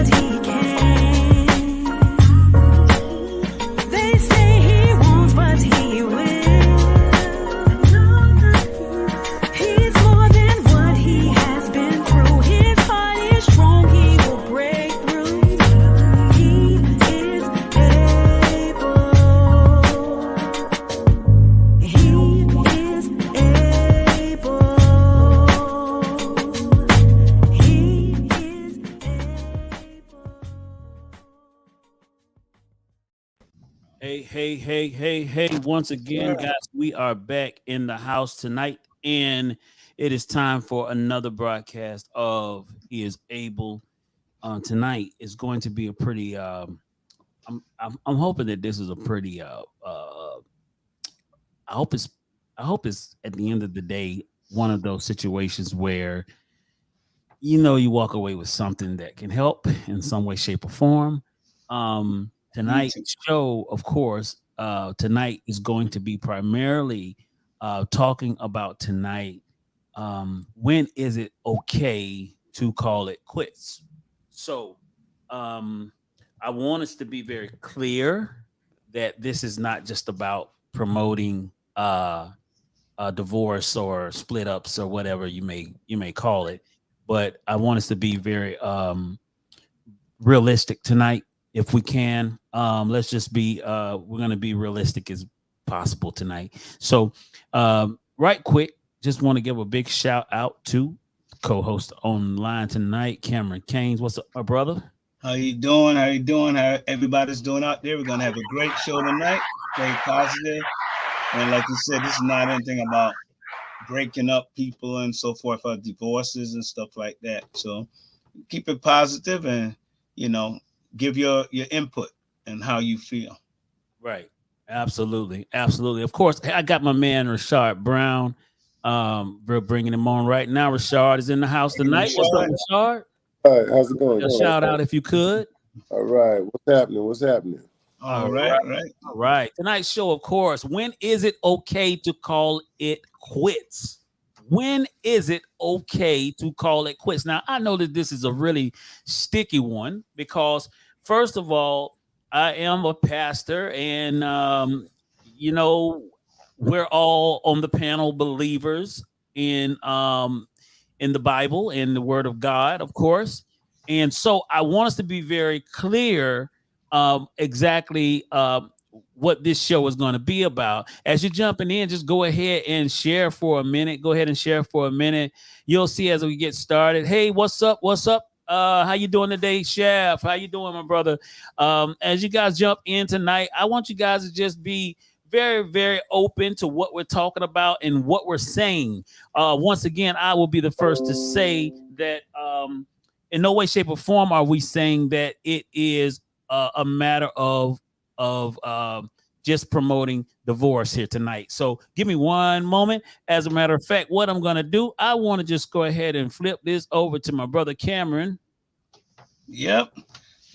but he can't. They say he won't, but he will. He's more than what he has been through. His heart is strong, he will break through. He is able. He is able. He is able. Hey. Once again, guys, we are back in the house tonight, and it is time for another broadcast of He is Able. Tonight is going to be a pretty, I'm hoping that this is a pretty, I hope it's, I hope it's at the end of the day, one of those situations where, you walk away with something that can help in some way, shape, or form. Tonight's show, of course, tonight is going to be primarily talking about tonight. When is it okay to call it quits? So, I want us to be very clear that this is not just about promoting divorce or split ups or whatever you may call it, but I want us to be very realistic tonight if we can. Let's just be we're going to be realistic as possible tonight. So right quick, just want to give a big shout out to co-host online tonight, Cameron Keynes. What's up, my brother? How you doing? How you doing? How everybody's doing out there? We're gonna have a great show tonight. Stay positive. And like you said, this is not anything about breaking up people and so forth, or divorces and stuff like that. So keep it positive and give your input and how you feel. Right. Absolutely. Of course, I got my man Rashard Brown. We're bringing him on right now. Rashard is in the house tonight. What's up, Rashard? All right, how's it going? A shout out if you could. All right, what's happening? All right. All right. Tonight's show, of course. When is it okay to call it quits? When is it okay to call it quits? Now, I know that this is a really sticky one because, first of all, I am a pastor, and we're all on the panel believers in the Bible and the Word of God, of course. And so I want us to be very clear exactly what this show is going to be about. As you're jumping in, just go ahead and share for a minute. You'll see as we get started. Hey, what's up? How you doing today, Chef? How you doing, my brother? As you guys jump in tonight, I want you guys to just be very, very open to what we're talking about and what we're saying. Once again, I will be the first to say that in no way, shape, or form are we saying that it is a matter of just promoting divorce here tonight. So give me one moment. As a matter of fact, what I'm going to do, I want to just go ahead and flip this over to my brother Cameron. Yep.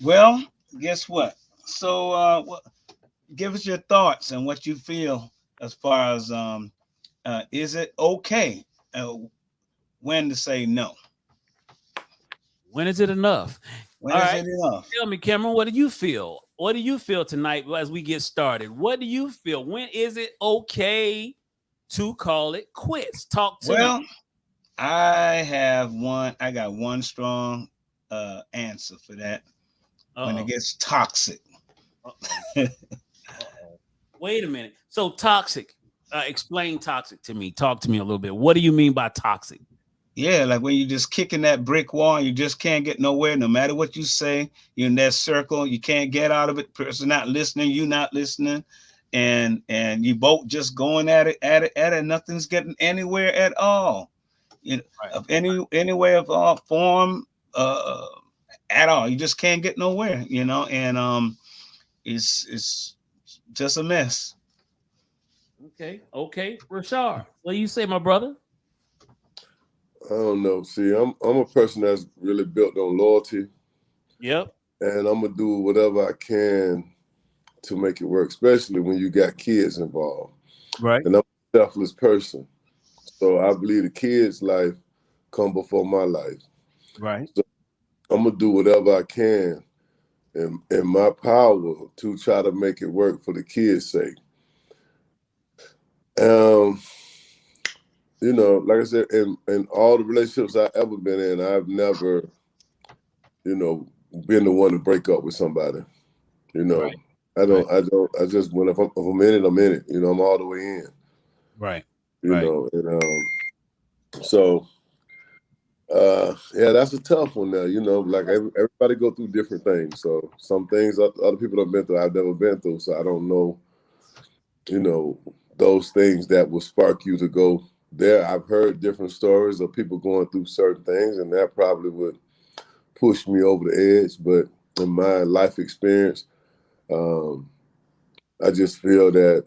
Well, guess what? So give us your thoughts and what you feel as far as is it okay when to say no? When is it enough? When is it enough? Tell me, Cameron, what do you feel? What do you feel tonight as we get started? What do you feel? When is it okay to call it quits? Talk to me. Well, I got one strong answer for that. When it gets toxic. Wait a minute. So toxic. Explain toxic to me. Talk to me a little bit. What do you mean by toxic? Yeah, like when you're just kicking that brick wall, you just can't get nowhere. No matter what you say, you're in that circle. You can't get out of it. Person not listening, you not listening, and you both just going at it. Nothing's getting anywhere at all. Of any way of form at all. You just can't get nowhere. And it's just a mess. Okay. Rashard, what do you say, my brother? I don't know. See, I'm a person that's really built on loyalty. Yep. And I'm gonna do whatever I can to make it work, especially when you got kids involved. Right. And I'm a selfless person. So I believe the kids' life come before my life. Right. So I'm gonna do whatever I can in my power to try to make it work for the kids' sake. You know, like I said, in all the relationships I've ever been in, I've never, you know, been the one to break up with somebody. You know, Right. I just when if I'm in it, I'm in it. You know, I'm all the way in. Right. You know, and so yeah, that's a tough one now. You know, like everybody go through different things. So some things other people have been through, I've never been through. So I don't know, you know, those things that will spark you to go there. I've heard different stories of people going through certain things, and that probably would push me over the edge. But in my life experience, I just feel that,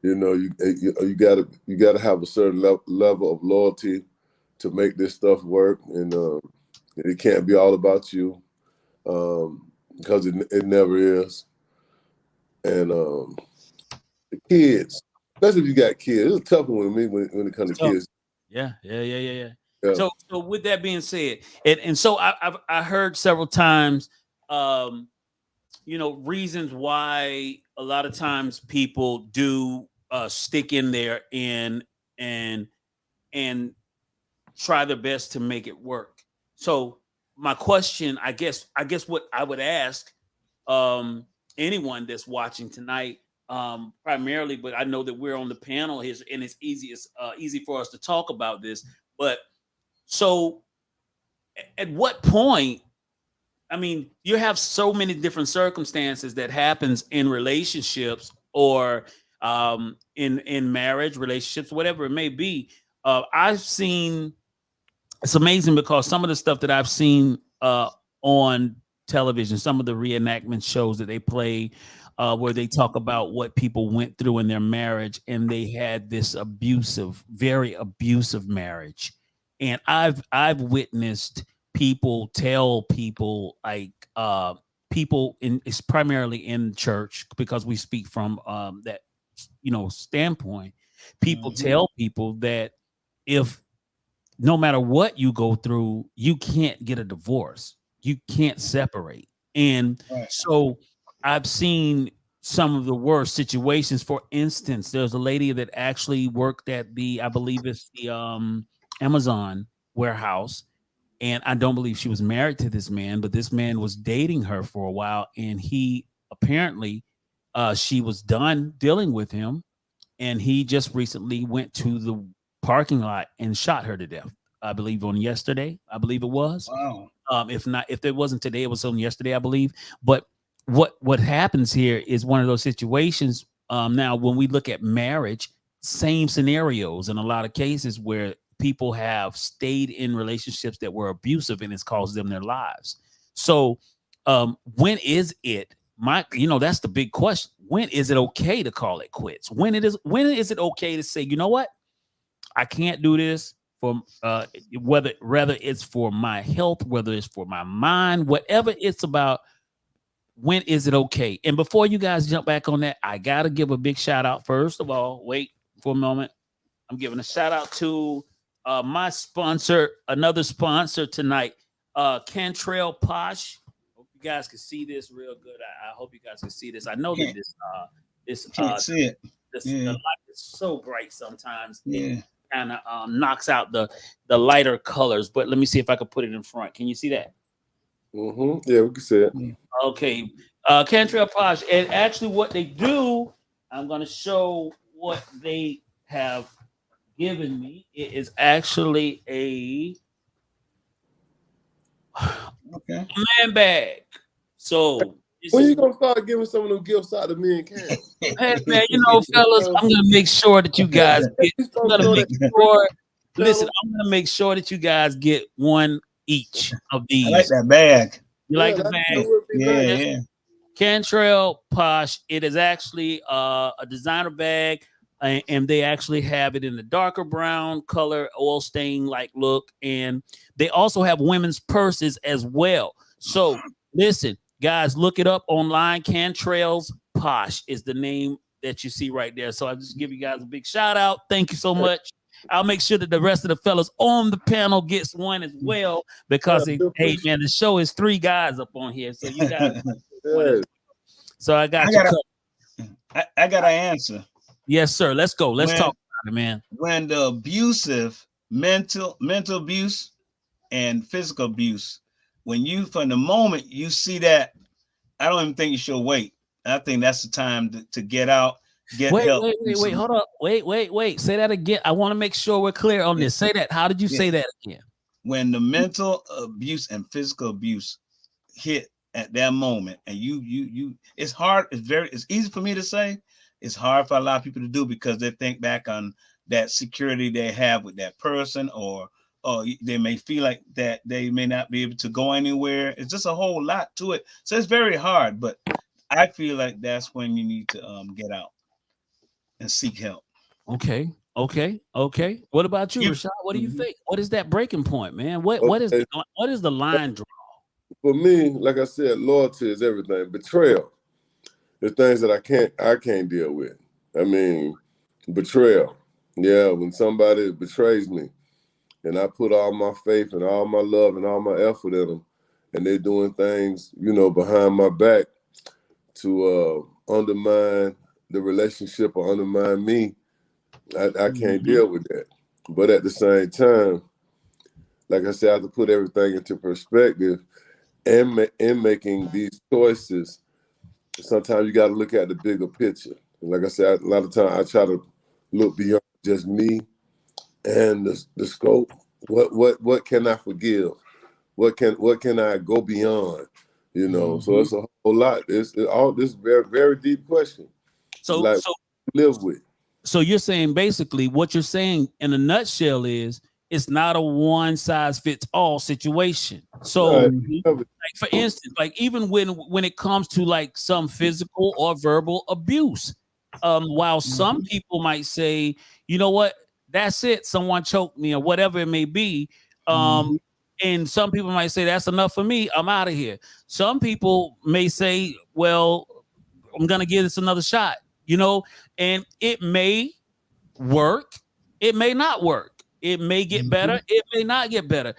you know, you gotta have a certain level of loyalty to make this stuff work, and it can't be all about you, because it never is. And the kids, especially if you got kids, it's a tough one with me when it comes to kids. Yeah. Yeah. So with that being said, and so I heard several times, you know, reasons why a lot of times people do stick in there and and try their best to make it work. So my question, I guess what I would ask um anyone that's watching tonight, primarily, but I know that we're on the panel here and it's easy for us to talk about this. But so at what point, I mean, you have so many different circumstances that happens in relationships or in marriage, relationships, whatever it may be. I've seen, it's amazing because some of the stuff that I've seen on television, some of the reenactment shows that they play, where they talk about what people went through in their marriage, and they had this abusive, very abusive marriage, and I've witnessed people tell people like people in, it's primarily in church because we speak from that, you know, standpoint. People tell people that if no matter what you go through, you can't get a divorce. You can't separate. And Right. so I've seen some of the worst situations. For instance, there's a lady that actually worked at the, I believe it's the Amazon warehouse. And I don't believe she was married to this man, but this man was dating her for a while. And he apparently, she was done dealing with him, and he just recently went to the parking lot and shot her to death. I believe on yesterday. I believe it was. Wow. If not, if it wasn't today, it was on yesterday, I believe. But what happens here is one of those situations. Now, when we look at marriage, same scenarios in a lot of cases where people have stayed in relationships that were abusive and it's caused them their lives. So, when is it? You know, that's the big question. When is it okay to call it quits? When is it okay to say, you know what? I can't do this for whether it's for my health, whether it's for my mind, whatever it's about. When is it okay? And before you guys jump back on that, I gotta give a big shout out. First of all, wait for a moment. I'm giving a shout out to my sponsor, another sponsor tonight, Cantrell Posh. Hope you guys can see this real good. I hope you guys can see this. I know that this Can't see it. the light is so bright sometimes. Yeah. It kind of knocks out the lighter colors. But let me see if I can put it in front. Can you see that? Yeah, we can see it. Okay. Cantrell Posh. And actually what they do, I'm going to show what they have given me. It is actually a man bag. So when you gonna start giving some of them gifts out to me and Cam? Hey, man, you know, fellas, I'm gonna make sure that you guys get. I'm gonna make sure. Listen, I'm gonna make sure that you guys get one each of these. I like that bag. You like the bag? Yeah. Cantrell Posh. It is actually a designer bag, and they actually have it in the darker brown color, oil stain like look, and they also have women's purses as well. So listen, guys, look it up online. Cantrell's Posh is the name that you see right there. So I just give you guys a big shout out. Thank you so much. I'll make sure that the rest of the fellas on the panel gets one as well because hey man, the show is 3 guys up on here, so you guys. Yeah. So I got you covered. I got an answer. Yes, sir. Let's go. Let's talk about it, man. When the abusive mental abuse and physical abuse, when you from the moment you see that, I don't even think you should wait. I think that's the time to get out, get help. Wait, hold up. Wait. Say that again. I want to make sure we're clear on this. Say that. How did you say that again? When the mental abuse and physical abuse hit at that moment, and you it's hard, it's easy for me to say, it's hard for a lot of people to do because they think back on that security they have with that person, or they may feel like that they may not be able to go anywhere. It's just a whole lot to it, so it's very hard. But I feel like that's when you need to get out and seek help. Okay. What about you, Rashad? What do you think? What is that breaking point, man? What is the line draw? For me, like I said, loyalty is everything. Betrayal is things that I can't deal with. I mean, betrayal. Yeah, when somebody betrays me and I put all my faith and all my love and all my effort in them, and they're doing things, behind my back to undermine the relationship or undermine me, I can't deal with that. But at the same time, like I said, I have to put everything into perspective and making these choices. Sometimes you got to look at the bigger picture. And like I said, a lot of times I try to look beyond just me and the scope. What can I forgive? What can I go beyond? So it's a whole lot. It's all this very, very deep question. So live with. So you're saying basically what you're saying in a nutshell is it's not a one size fits all situation. So like for instance, like even when it comes to like some physical or verbal abuse, while some people might say, you know what, that's it, someone choked me or whatever it may be. And some people might say that's enough for me, I'm out of here. Some people may say, well, I'm gonna give this another shot, and it may work, it may not work. It may get better, it may not get better.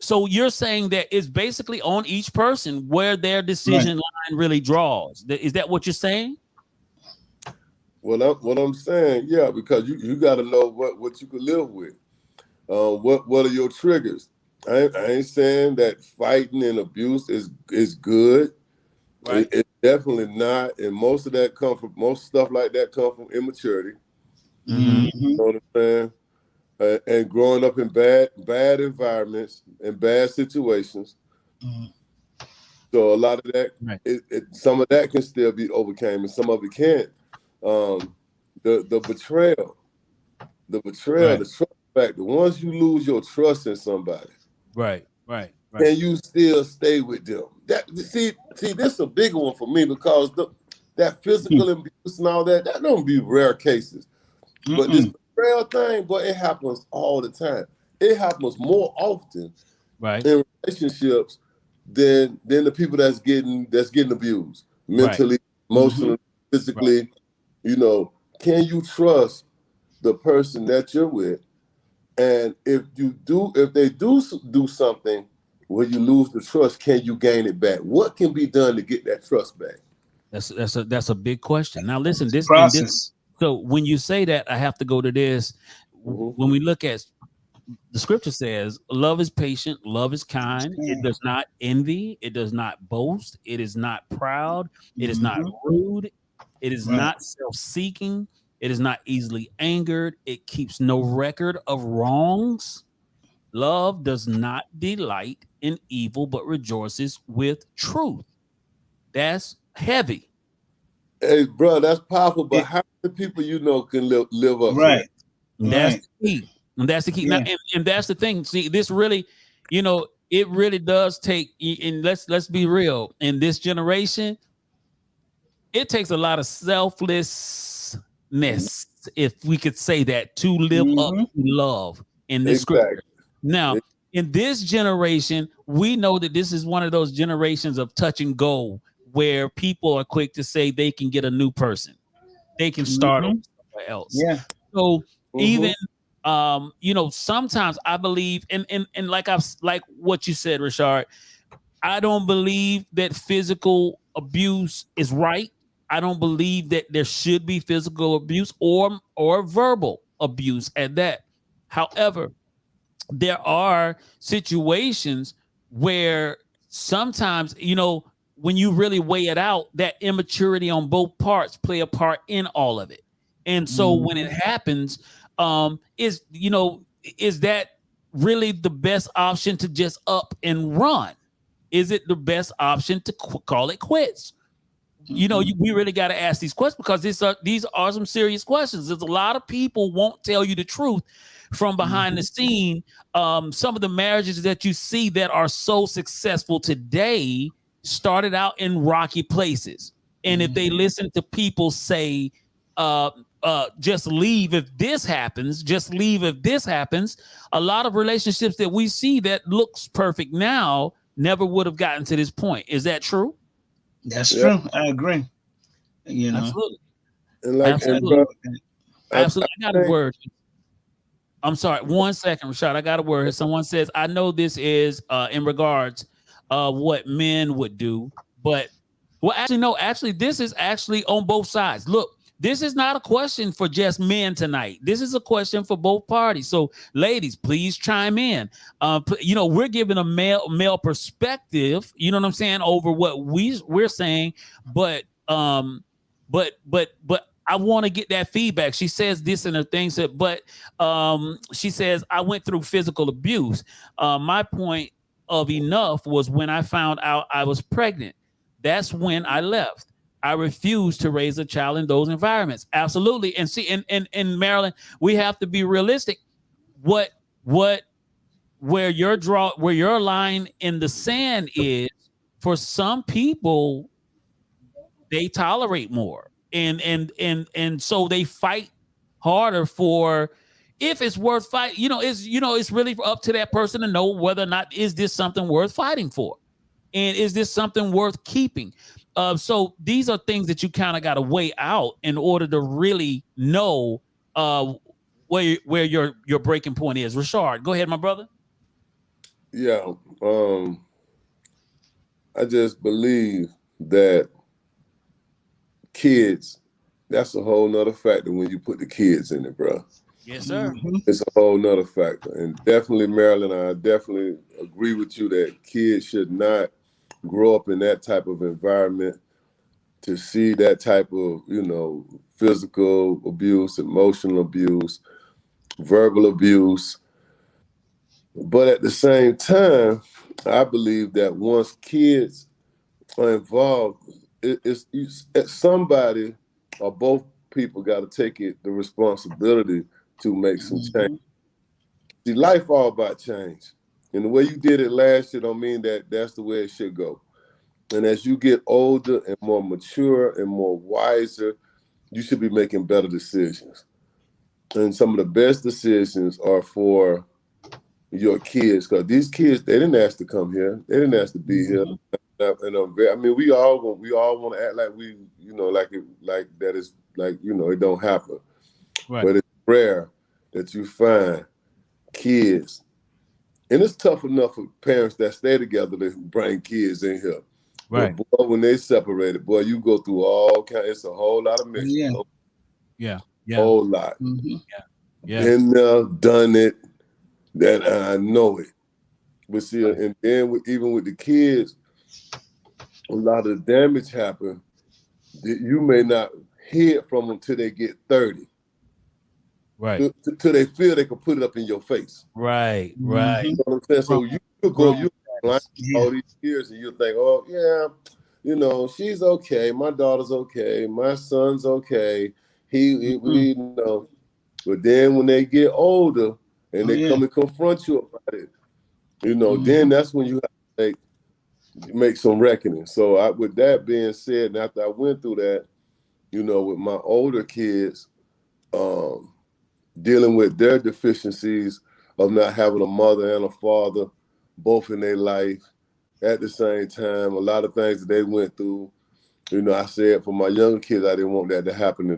So you're saying that it's basically on each person where their decision line really draws. Is that what you're saying? Well, what I'm saying, yeah, because you got to know what you can live with. What are your triggers? I ain't saying that fighting and abuse is good. Right. It's definitely not, and most stuff like that come from immaturity. You know what I'm saying? And growing up in bad environments and bad situations. So a lot of that, some of that can still be overcome, and some of it can't. The betrayal, the trust factor. Once you lose your trust in somebody, right, and you still stay with them. See, this is a big one for me because that physical abuse and all that don't be rare cases. But this betrayal thing, but it happens all the time. It happens more often in relationships than the people that's getting abused mentally, emotionally, physically. Can you trust the person that you're with? And if they do something where you lose the trust, can you gain it back? What can be done to get that trust back? That's a big question. Now listen, this process. So when you say that, I have to go to this. When we look at the scripture says, love is patient, love is kind. It does not envy. It does not boast. It is not proud. It is not rude. It is not self-seeking. It is not easily angered. It keeps no record of wrongs. Love does not delight in evil, but rejoices with truth. That's heavy. Hey, bro, that's powerful. But how many people can live up to that? That's the key. And that's the key. Now, and that's the thing. See, this really, it really does take. And let's be real. In this generation, it takes a lot of selflessness, if we could say that, to live up to love in this scripture. Now, in this generation, we know that this is one of those generations of touch and go, where people are quick to say they can get a new person, they can start somewhere else. So even you know, sometimes I believe, and like what you said, Richard, I don't believe that physical abuse is right. I don't believe that there should be physical abuse or verbal abuse at that. However, there are situations where sometimes, you know, when you really weigh it out, that immaturity on both parts play a part in all of it. And so when it happens, is, you know, is that really the best option to just up and run? Is it the best option to call it quits? You know, we really got to ask these questions, because these are some serious questions. There's a lot of people won't tell you the truth from behind the scene. Some of the marriages that you see that are so successful today started out in rocky places. And if they listen to people say, just leave if this happens, just leave if this happens, a lot of relationships that we see that looks perfect now never would have gotten to this point. Is that true? That's Yeah. true. I agree. You know, Absolutely. And like, and Absolutely. bro, Absolutely. I got a think- word. I'm sorry. 1 second, Rashad. I got a word. Someone says, I know this is in regards what men would do, but well, actually, no, actually, this is actually on both sides. Look, this is not a question for just men tonight. This is a question for both parties. So, ladies, please chime in. You know, we're giving a male perspective, you know what I'm saying, over what we're saying, but but I want to get that feedback. She says this in her thing, but she says, I went through physical abuse. My point of enough was when I found out I was pregnant. That's when I left. I refused to raise a child in those environments. Absolutely. And see, in Maryland, we have to be realistic. Where your line in the sand is, for some people, they tolerate more. And so they fight harder for, if it's worth fighting. It's really up to that person to know whether or not is this something worth fighting for. And is this something worth keeping? So these are things that you kind of got to weigh out in order to really know where your breaking point is. Rashard, go ahead, my brother. Yeah, I just believe that kids, that's a whole nother factor when you put the kids in it, bro. Yes, sir. It's a whole nother factor. And definitely, Marilyn, I definitely agree with you that kids should not grow up in that type of environment to see that type of, physical abuse, emotional abuse, verbal abuse. But at the same time, I believe that once kids are involved, it's somebody or both people got to take the responsibility to make some change. See, life all about change. And the way you did it last year don't mean that that's the way it should go. And as you get older and more mature and more wiser, you should be making better decisions. And some of the best decisions are for your kids, because these kids, they didn't ask to come here. They didn't ask to be here. And we all want to act like like that is like, it don't happen. Right. But it's rare that you find kids, and it's tough enough for parents that stay together to bring kids in here. Right. But boy, when they separated, boy, you go through all kinds. It's a whole lot of mix. Yeah. Whole lot. Yeah. Been there, done it. That I know it. But see, and then even with the kids, a lot of damage happen that you may not hear from them till they get 30. Right. Till they feel they can put it up in your face. Right. You know what I'm saying? So you blind all these years and you think, oh yeah, she's okay, my daughter's okay, my son's okay. We know. But then when they get older and they come and confront you about it, then that's when you have to make some reckoning. So with that being said, and after I went through that, with my older kids, dealing with their deficiencies of not having a mother and a father both in their life at the same time, a lot of things that they went through, I said for my younger kids, I didn't want that to happen to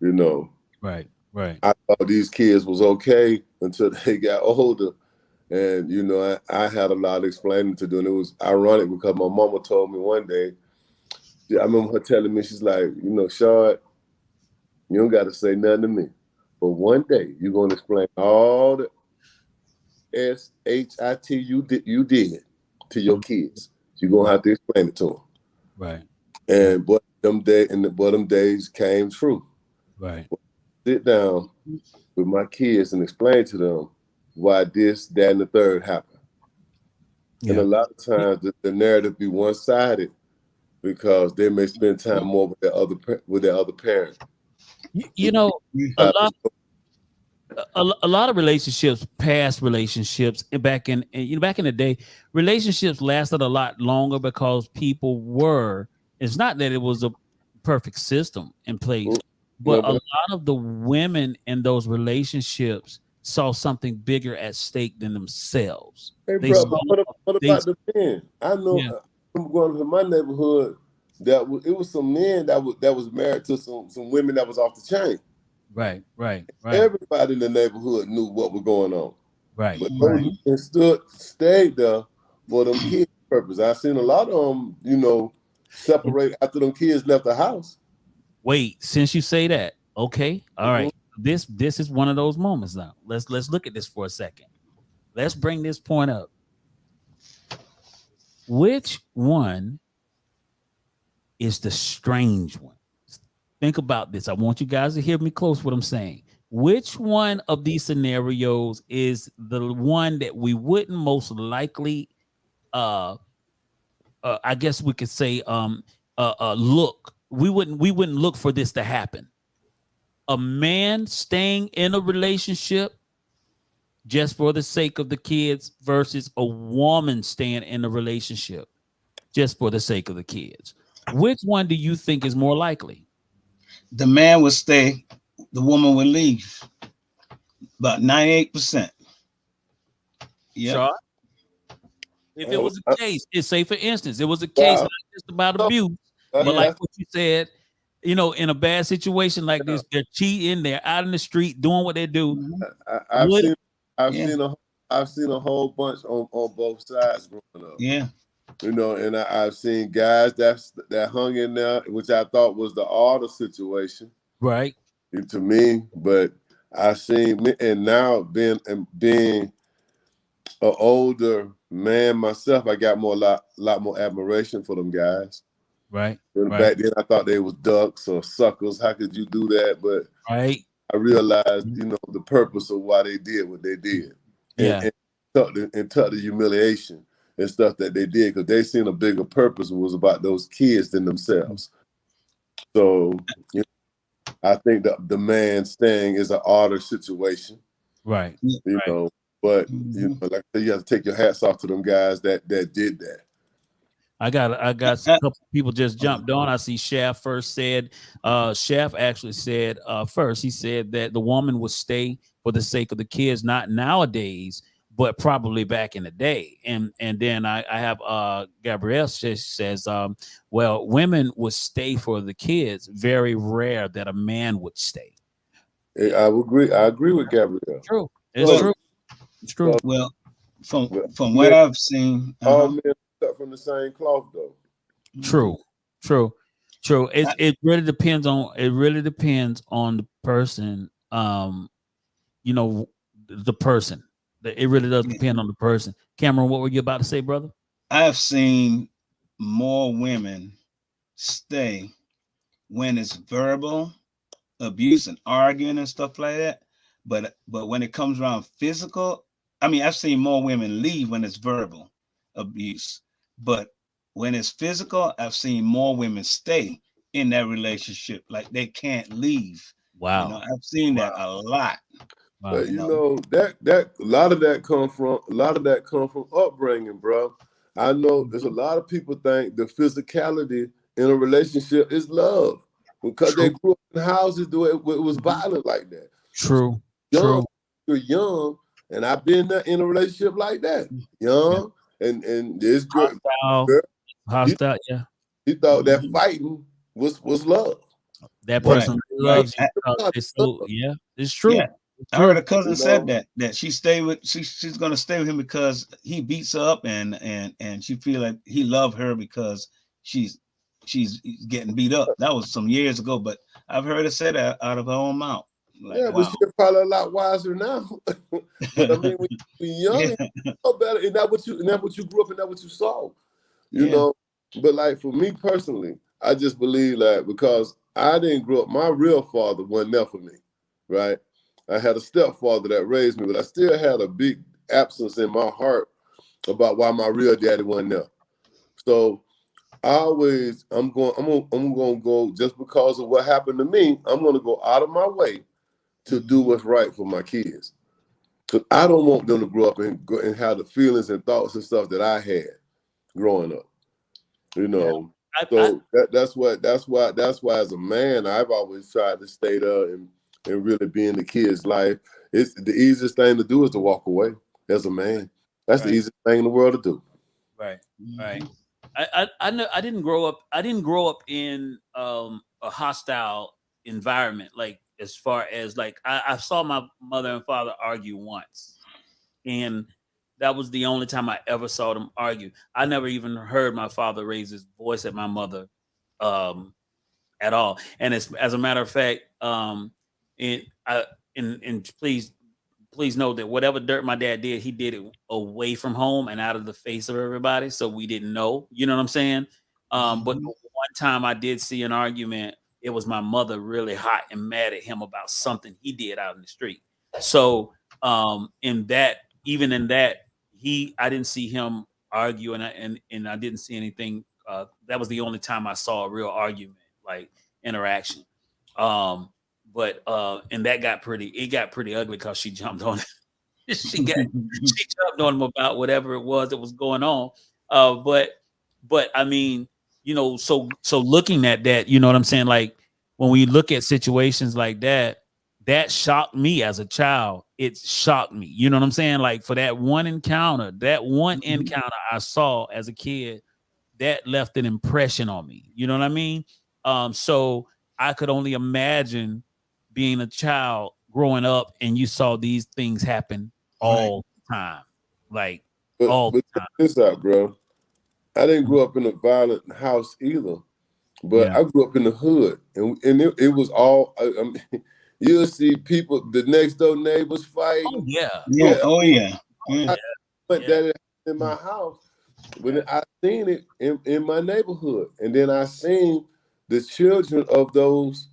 them, Right. Right. I thought these kids was okay until they got older. And, you know, I had a lot of explaining to do. And it was ironic because my mama told me one day, I remember her telling me, she's like, you know, Shard, you don't got to say nothing to me. But one day you're going to explain all the SHIT you did to your kids. You're going to have to explain it to them. Right. And but them days came true. Right. Sit down with my kids and explain to them why this, that, and the third happened. Yeah. And a lot of times the narrative be one-sided because they may spend time more with their other parent. You know, a lot of relationships, past relationships, and back in the day, relationships lasted a lot longer because people were. It's not that it was a perfect system in place, but a lot of the women in those relationships saw something bigger at stake than themselves. Hey, They bro, saw- what they- about the men? I know. Yeah. I'm going to my neighborhood. It was some men that was married to some women that was off the chain. Right. Everybody in the neighborhood knew what was going on. Right. But those stayed there for them kids' purpose. I seen a lot of them, you know, separate after them kids left the house. Wait, since you say that, okay, all right. This is one of those moments now. Let's look at this for a second. Let's bring this point up. Which one is the strange one? Think about this. I want you guys to hear me close what I'm saying. Which one of these scenarios is the one that we wouldn't most likely I guess we could say look. We wouldn't look for this to happen. A man staying in a relationship just for the sake of the kids versus a woman staying in a relationship just for the sake of the kids. Which one do you think is more likely? The man would stay, the woman would leave. About 98%. Yeah. Sure. If it was a case, it's say for instance, it was a case not just about abuse, but like what you said, you know, in a bad situation like this, they're cheating, they're out in the street doing what they do. I've seen a whole bunch on both sides growing up. Yeah. You know, and I've seen guys that hung in there, which I thought was the order situation. Right. To me, but I seen, and now being an older man myself, I got a lot more admiration for them guys. Right. Back then, I thought they was ducks or suckers. How could you do that? But I realized, you know, the purpose of why they did what they did. And took the humiliation and stuff that they did because they seen a bigger purpose was about those kids than themselves. So, you know, I think that the man staying is an order situation. Right. You know, but you know, like I said, you have to take your hats off to them guys that did that. I got a couple people just jumped on. I see Shaft first said, Shaft actually said first, he said that the woman would stay for the sake of the kids, not nowadays, but probably back in the day. And then I have Gabrielle says, well, women would stay for the kids. Very rare that a man would stay. I agree with Gabrielle. True. True. It's true. Well, from what I've seen, all men cut from the same cloth, though. True. It really depends on the person. You know, the person. It really does depend on the person. Cameron, what were you about to say, brother? I've seen more women stay when it's verbal abuse and arguing and stuff like that. But when it comes around physical, I mean, I've seen more women leave when it's verbal abuse. But when it's physical, I've seen more women stay in that relationship. Like they can't leave. Wow. You know, I've seen that a lot. Wow. But you know that a lot of that come from upbringing, bro. I know there's a lot of people think the physicality in a relationship is love because they grew up in houses where it was violent like that. True. You're young, and I've been in a relationship like that. Young and this girl, hostile, yeah. He thought that fighting was love. That But person really Right. loves you because they so yeah, it's Yeah. true. It's I heard true. a cousin you said know, that she stay with she's gonna stay with him because he beats her up and she feel like he love her because she's she's getting beat up. That was some years ago, but I've heard her say that out of her own mouth. Like, yeah, but wow. she's probably a lot wiser now. But I mean, when you're young, Yeah. you know better, and that what you grew up, and that what you saw. You Yeah. know, but like for me personally, I just believe that because I didn't grow up, my real father wasn't there for me, right? I had a stepfather that raised me, but I still had a big absence in my heart about why my real daddy wasn't there. So I always, I'm going to go just because of what happened to me. I'm going to go out of my way to do what's right for my kids. Because I don't want them to grow up and have the feelings and thoughts and stuff that I had growing up. You Yeah. know, I so that's why as a man I've always tried to stay there and really be in the kid's life. It's the easiest thing to do is to walk away as a man. That's the right, easiest thing in the world to do. right, right. Mhm. I know I didn't grow up. I didn't grow up in a hostile environment. Like as far as like I saw my mother and father argue once, and that was the only time I ever saw them argue. I never even heard my father raise his voice at my mother, um, at all. And as a matter of fact, and I and please know that whatever dirt my dad did, he did it away from home and out of the face of everybody, so we didn't know. You know what I'm saying? But the Mhm. one time I did see an argument, it was my mother really hot and mad at him about something he did out in the street. So in that, even in that, I didn't see him argue, and I didn't see anything. That was the only time I saw a real argument, like interaction. Um, but and that got pretty it got pretty ugly because she jumped on she jumped on him about whatever it was that was going on. But I mean, so looking at that, you know what I'm saying? Like when we look at situations like that, that shocked me as a child. It shocked me. You know what I'm saying? Like for that one Mhm. encounter I saw as a kid, that left an impression on me. You know what I mean? So I could only imagine being a child growing up and you saw these things happen Right. all the time. Like But all but the check time. this out, bro. I didn't grow up in a violent house either, but Yeah. I grew up in the hood, and it was all. I mean, you'll see people, the next door neighbors Oh fighting. yeah. Yeah. Oh, Oh yeah. oh Yeah. yeah. But Yeah. that it happened in my house. But Yeah. I seen it in my neighborhood, and then I seen the children of those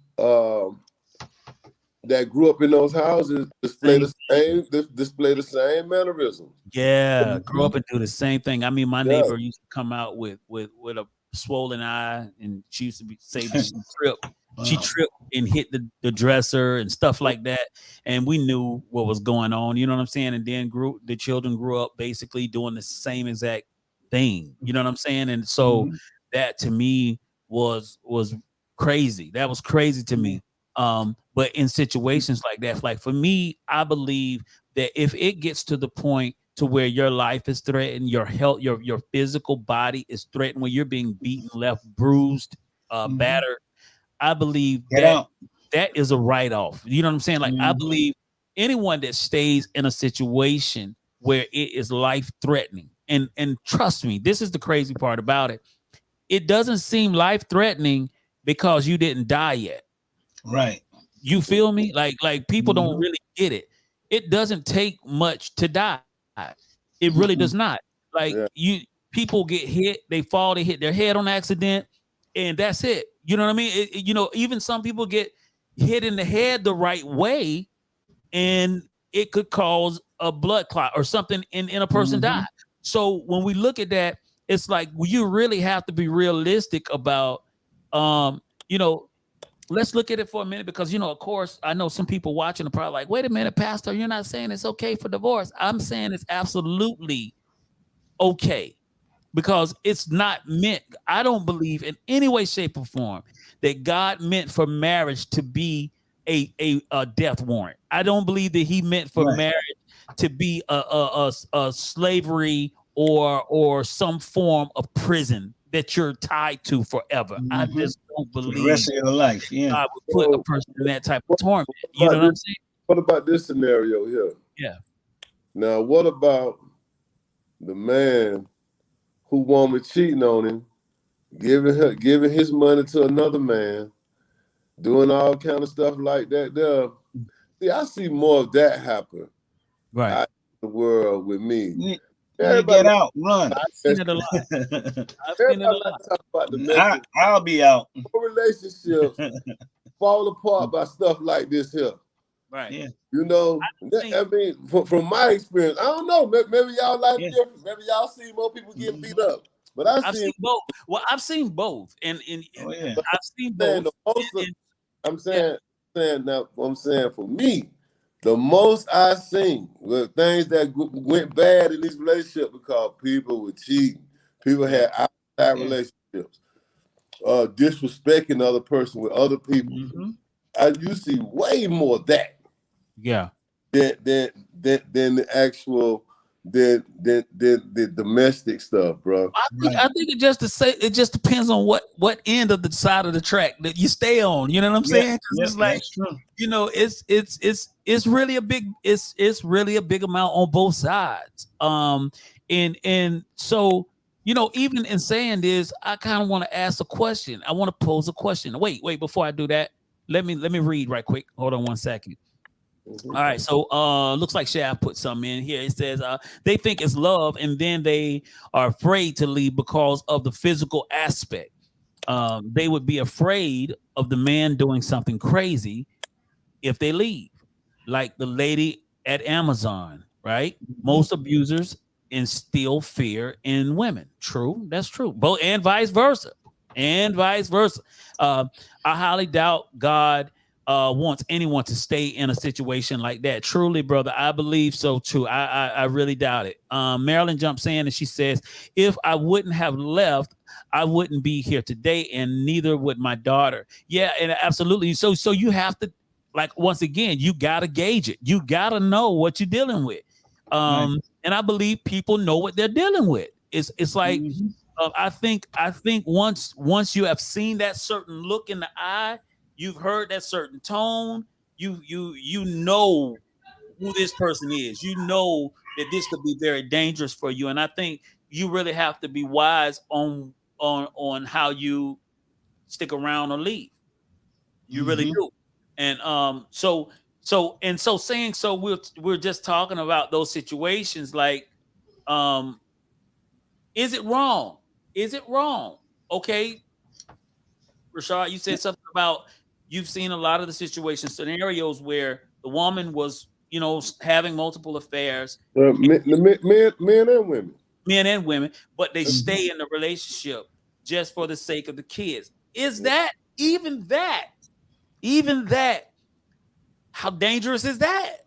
that grew up in those houses Same thing. display the same mannerisms. Yeah, grow Mhm. up and do the same thing. I mean, my Yeah, neighbor used to come out with a swollen eye, and she used to say that she Wow. tripped and hit the dresser and stuff like that. And we knew what was going on. You know what I'm saying? And then the children grew up basically doing the same exact thing. You know what I'm saying? And so Mhm. that to me was crazy. That was crazy to Yeah. me. But in situations like that, like for me, I believe that if it gets to the point to where your life is threatened, your health, your physical body is threatened, when you're being beaten, left bruised, Mhm. battered, I believe Get that out. that is a write off. You know what I'm saying? Like I Mhm. believe anyone that stays in a situation where it is life threatening, and trust me, this is the crazy part about it. It doesn't seem life threatening because you didn't die yet. Right. You feel me? Like people don't Mhm. really get it. It doesn't take much to die. It really does Mm-mm. not. Like yeah. people get hit, they fall, they hit their head on accident, and that's it. You know what I mean? Even some people get hit in the head the right way, and it could cause a blood clot or something, and a person die. Mhm. So when we look at that, it's like you really have to be realistic about, um, you know, let's look at it for a minute because of course I know some people watching are probably like, wait a minute, pastor, you're not saying it's okay for divorce. I'm saying it's absolutely okay because it's not meant. I don't believe in any way, shape, or form that God meant for marriage to be a death warrant. I don't believe that he meant for Right. marriage to be a slavery or some form of prison. that you're tied to forever. I Mhm. just don't For the believe rest of your life. Yeah. God would put a So person in that type of torment. what You know about what I'm this? saying? What about this scenario here? Yeah. Now, what about the man who woman cheating on him, giving his money to another man, doing all kind of stuff like that? There, see, I see more of that happen Right. out in the world with me. You need to Everybody get like out, run. I've seen it a lot. I've seen it a everybody like lot. to talk about the message. I'll be out. Relationships fall apart by stuff like this here. Right. Yeah. You know, seen- I mean, from my experience, I don't know. Maybe y'all life Yeah. different. Maybe y'all see more people getting beat up. But I I've see. seen both. Well, I've seen both, and Oh yeah. I've seen Saying both. the most. And- I'm saying now. I'm saying for me, the most I seen were things that went bad in this relationship because people were cheating. People had outside relationships, disrespecting the other person with other people. Mhm. You see way more of that yeah. than the actual the domestic stuff, bro. I think it just depends on what end of the side of the track that you stay on. You know what I'm saying? 'Cause Yeah, it's like, that's true. you know, it's really a big it's really a big amount on both sides. And so, you know, even in saying this, I kind of want to ask a question. I want to pose a question. Wait, before I do that, let me read right quick. Hold on one second. Mhm. All right, so looks like Shaft put something in here. It says they think it's love, and then they are afraid to leave because of the physical aspect. They would be afraid of the man doing something crazy if they leave, like the lady at Amazon, right? Most abusers instill fear in women. True, that's true. Both and vice versa, and vice versa. I highly doubt God wants anyone to stay in a situation like that. Truly, brother, I believe so too. I really doubt it. Marilyn jumps in and she says, "If I wouldn't have left, I wouldn't be here today, and neither would my daughter." Yeah, and absolutely. So you have to, like, once again, you gotta gauge it. You gotta know what you're dealing with. And I believe people know what they're dealing with. It's like Mhm. I think once you have seen that certain look in the eye, you've heard that certain tone, you know who this person is. You know that this could be very dangerous for you. And I think you really have to be wise on how you stick around or leave. You really Mhm. do. And saying so we're just talking about those situations like um is it wrong? Is it wrong? Okay, Rashad, you said something about you've seen a lot of the situation scenarios where the woman was, you know, having multiple affairs, Men and women. men and women, but they Mhm. stay in the relationship just for the sake of the kids. Is that even that? How dangerous is that?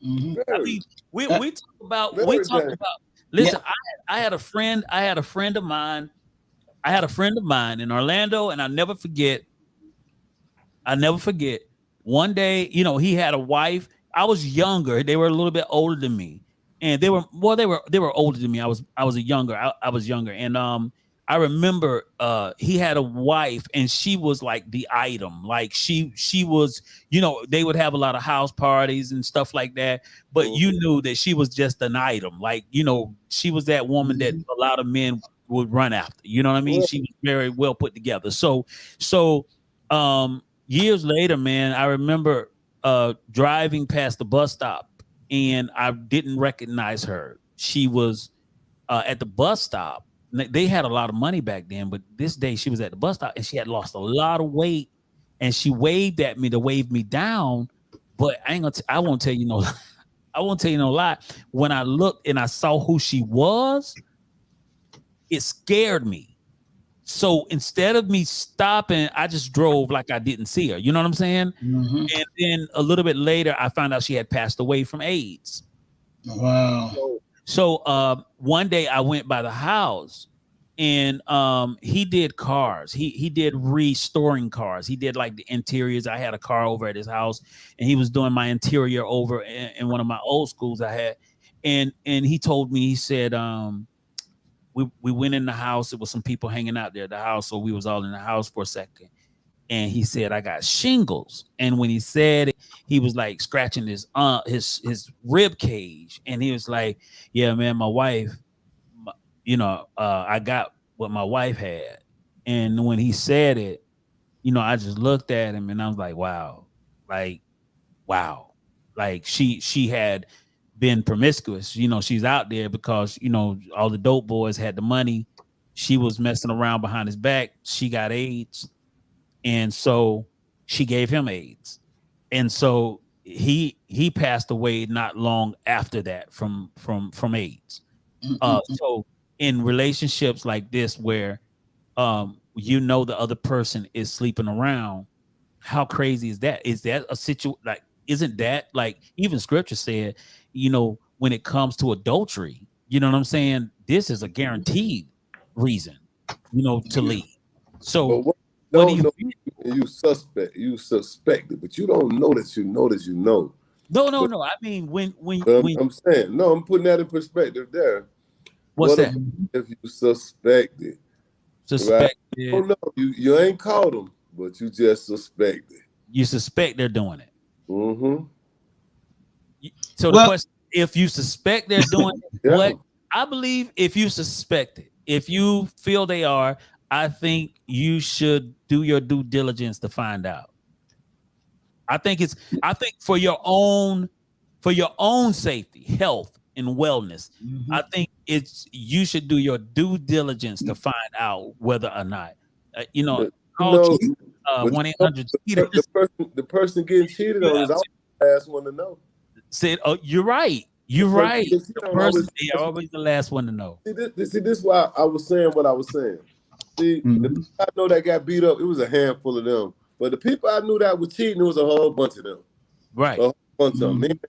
Mhm. I Very, mean, Uh, we very talk dangerous. about. yeah. Listen, I had a friend. I had a friend of mine. I had a friend of mine in Orlando, and I'll never forget. I never forget. One day, you know, he had a wife. I was younger. They were a little bit older than me, and they were older than me. I was a younger. I was younger, and I remember he had a wife, and she was like the item. Like she was, you know, they would have a lot of house parties and stuff like that. But you knew that she was just an item. Like, you know, she was that woman that Mhm. a lot of men would run after. You know what I mean? Well, She was very well put together. So years later, man, I remember driving past the bus stop and I didn't recognize her. She was at the bus stop. They had a lot of money back then, but this day she was at the bus stop and she had lost a lot of weight and she waved at me to wave me down. But I won't tell you no I won't tell you no lie. When I looked and I saw who she was, it scared me. So instead of me stopping, I just drove like I didn't see her. You know what I'm saying? Mhm. And then a little bit later, I found out she had passed away from AIDS. Wow. So one day I went by the house and he did cars. He did restoring cars. He did like the interiors. I had a car over at his house and he was doing my interior over in one of my old schools I had. And he told me, he said, we went in the house. It was some people hanging out there at the house, so we was all in the house for a second. And he said, I got shingles. And when he said it, he was like scratching his rib cage. And he was like, yeah, man, my wife, I got what my wife had. And when he said it, I just looked at him and I was like, wow, like, wow. Like she had been promiscuous. She's out there because, all the dope boys had the money. She was messing around behind his back. She got AIDS. And so she gave him AIDS. And so he passed away not long after that from AIDS. So in relationships like this where the other person is sleeping around, how crazy is that? Is that a situation like, isn't that like, even scripture said, when it comes to adultery, you know what I'm saying? This is a guaranteed reason, to leave. So what do you suspect it, but you don't know that you know that you know. No. I mean, when I'm saying, no, I'm putting that in perspective there. What's that? If you suspect it? Suspect right? Oh no, you ain't caught them, but you just suspect it. You suspect they're doing it. Mm-hmm. So the question, if you suspect they're doing it, what I believe, if you suspect it, if you feel they are, I think you should do your due diligence to find out. I think for your own safety, health, and wellness, I think you should do your due diligence to find out whether or not call 1-800. The person getting cheated on is always the last one to know. Said, oh, you're right. You're right. They're always the last one to know. See, this is why I was saying what I was saying. See, the people I know that got beat up, it was a handful of them. But the people I knew that were cheating, it was a whole bunch of them. Right. A whole bunch of them.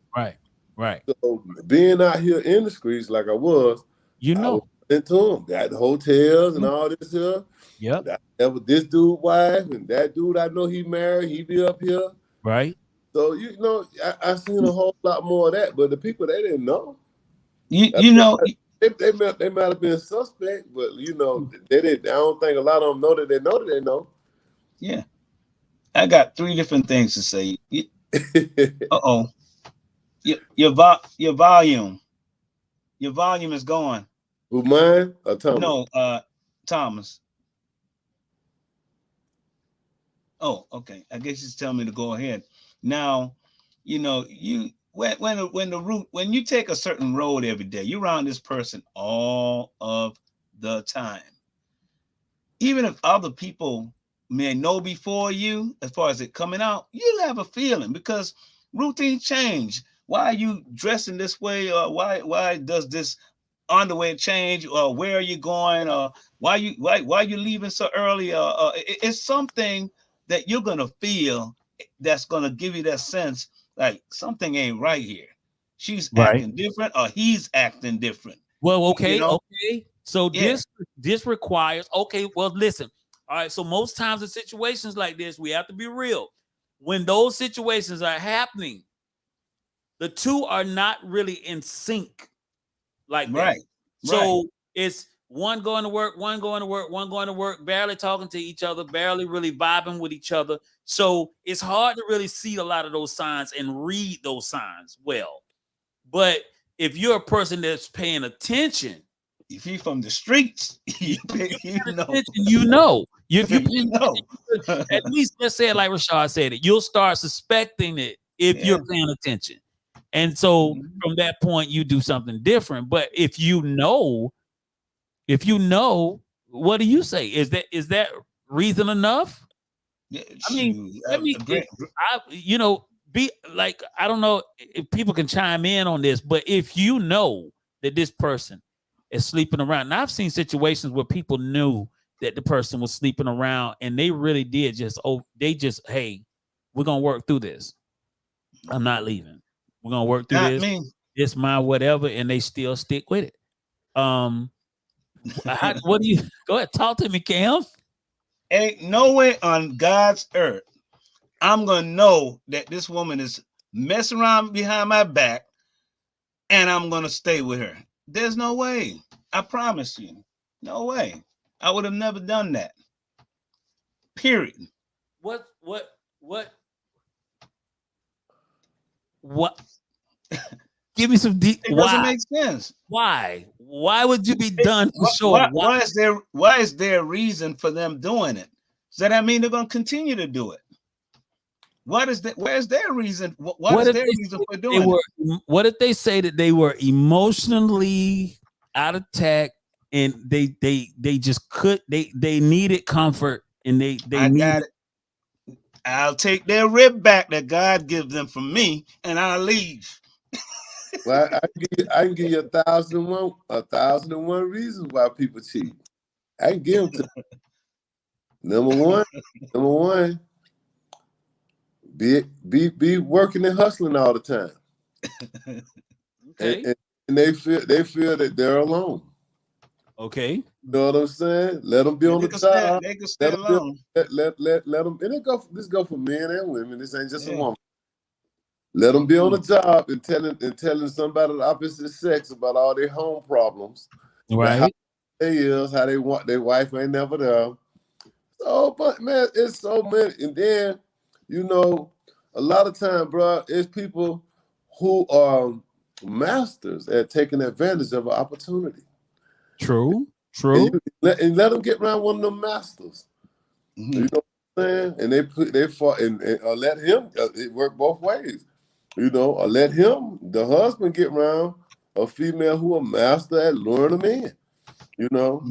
Right. So being out here in the streets like I was, I was into them, got the hotels and all this here. Yep. That was this dude wife and that dude I know he married, he be up here. Right. So I seen a whole lot more of that, but the people they didn't know. You know. They might have been suspect, but they didn't. I don't think a lot of them know that they know that they know. Yeah, I got 3 different things to say. Your volume is gone. Who, mine or Thomas? No, Thomas. Oh, okay. I guess he's telling me to go ahead. Now, when you take a certain road every day, you're around this person all of the time. Even if other people may know before you, as far as it coming out, you have a feeling because routine change. Why are you dressing this way? Or why does this underwear change? Or where are you going? Or why you leaving so early? It's something that you're gonna feel that's gonna give you that sense like something ain't right here. She's acting different, or he's acting different. Well, okay. So this requires, well, listen. All right. So most times in situations like this, we have to be real. When those situations are happening, the two are not really in sync like that. Right. So it's one going to work, one going to work, one going to work, barely talking to each other, barely really vibing with each other. So it's hard to really see a lot of those signs and read those signs well. But if you're a person that's paying attention, if you're from the streets, you know. At least let's say it like Rashad said it. You'll start suspecting it if you're paying attention. And so from that point, you do something different. But if you know, what do you say? Is that reason enough? I mean, be like, I don't know if people can chime in on this, but if you know that this person is sleeping around, and I've seen situations where people knew that the person was sleeping around and they really did hey, we're going to work through this. I'm not leaving. We're going to work through this. It's my whatever. And they still stick with it. What do you go ahead? Talk to me, Cam. Ain't no way on God's earth I'm gonna know that this woman is messing around behind my back and I'm gonna stay with her. There's no way. I promise you. No way. I would have never done that. Period. What? Give me some deep. It doesn't Why? make sense. Why? Why would you be done for sure? Why is there a reason for them doing it? Does that mean they're going to continue to do it? Where's their reason? What is their reason for doing it? What if they say that they were emotionally out of tact and they just they needed comfort and they got it. I'll take their rib back that God gives them from me, and I'll leave. Well, I can give you 1,001 reasons why people cheat. I can give them to number one, be working and hustling all the time. Okay. And they feel that they're alone. Okay. You know what I'm saying? Let them be on the job. They can stay alone. Let them. And this go for men and women. This ain't just a woman. Let them be on the job and telling somebody of the opposite sex about all their home problems. Right. How they want their wife ain't never there. So, but man, it's so many. And then, you know, a lot of time, bro, it's people who are masters at taking advantage of an opportunity. True. And let them get around one of them masters. Mm-hmm. You know what I'm saying? And they fought and let him. It worked both ways. You know, or let him, the husband, get around a female who a master at luring them in. You know,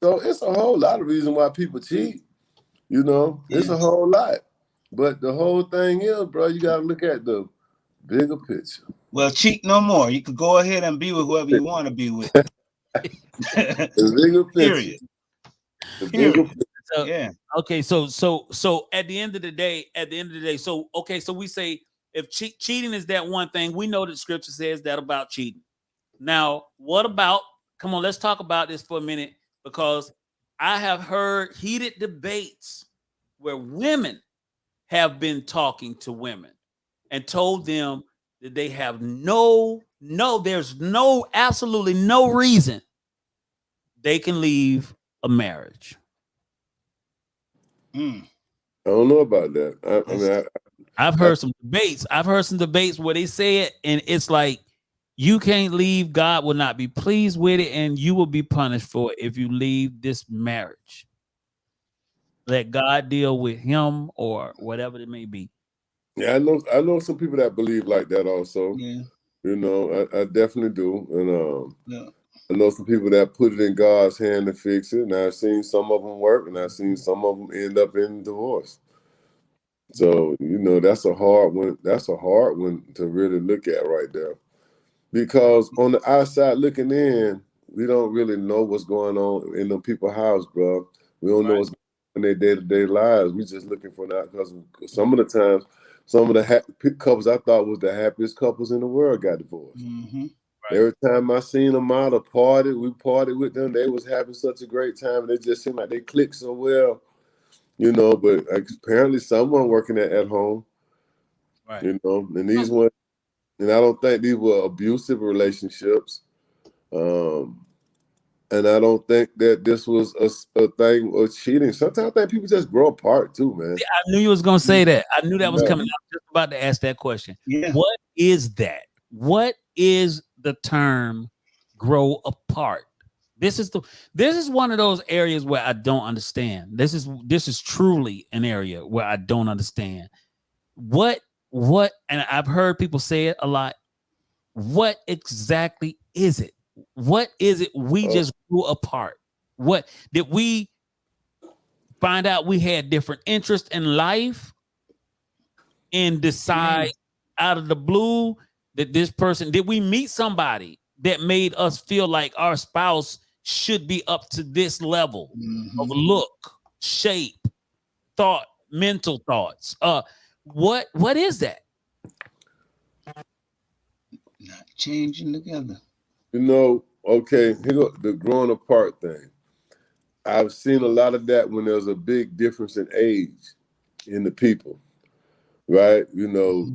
so it's a whole lot of reason why people cheat. You know, it's a whole lot. But the whole thing is, bro, you got to look at the bigger picture. Well, cheat no more. You could go ahead and be with whoever you want to be with. The bigger picture. The bigger picture. So, yeah. Okay. So at the end of the day, so we say if cheating is that one thing, we know that scripture says that about cheating. Now, what about? Come on, let's talk about this for a minute, because I have heard heated debates where women have been talking to women and told them that they have there's absolutely no reason they can leave a marriage. I don't know about that. I've heard some debates. I've heard some debates where they say it, and it's like, you can't leave. God will not be pleased with it, and you will be punished for it if you leave this marriage. Let God deal with him or whatever it may be. Yeah, I know some people that believe like that also. Yeah. You know, I definitely do. And I know some people that put it in God's hand to fix it, and I've seen some of them work, and I've seen some of them end up in divorce. So, you know, that's a hard one. That's a hard one to really look at right there. Because on the outside looking in, we don't really know what's going on in the people's house, bro. We don't know what's going on in their day-to-day lives. We just looking for that, because some of the times, some of the couples I thought was the happiest couples in the world got divorced. Mm-hmm. Right. Every time I seen them out a party, we partied with them, they was having such a great time, and it just seemed like they clicked so well, you know. But apparently someone working at home, right? You know, and these ones. And I don't think these were abusive relationships. And I don't think that this was a thing of cheating. Sometimes I think people just grow apart too, man. Yeah, I knew you was going to say that. I knew that was coming. I was just about to ask that question. Yeah. What is that? What is the term grow apart? This is one of those areas where I don't understand. This is truly an area where I don't understand. What, and I've heard people say it a lot. What exactly is it? What is it? We just grew apart. What did we find out? We had different interests in life and decide out of the blue that this person, did we meet somebody that made us feel like our spouse should be up to this level of look, shape, thought, mental thoughts? What is that? Not changing together. You know, okay, here go the growing apart thing. I've seen a lot of that when there's a big difference in age in the people, right? You know,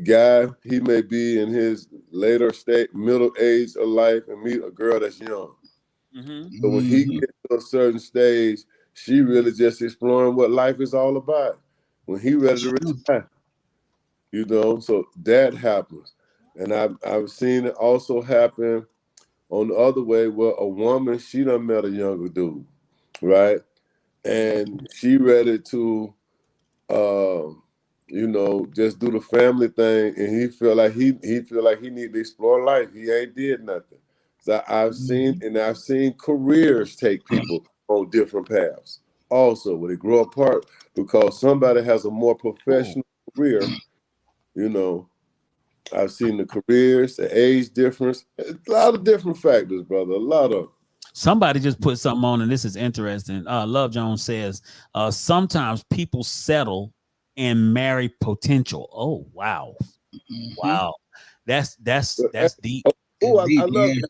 guy, he may be in his middle age of life and meet a girl that's young. So when he gets to a certain stage, she really just exploring what life is all about. When he ready to retire, you know, so that happens. And I've seen it also happen on the other way where a woman, she done met a younger dude, right? And she ready to you know, just do the family thing, and he feel like he need to explore life. He ain't did nothing. So I've seen careers take people on different paths. Also, when they grow apart because somebody has a more professional career, you know, I've seen the careers, the age difference, a lot of different factors, brother. A lot of. Somebody just put something on, and this is interesting. Love Jones says, sometimes people settle and marry potential. Oh, wow. Wow. That's deep. Oh, I Deep, love yeah.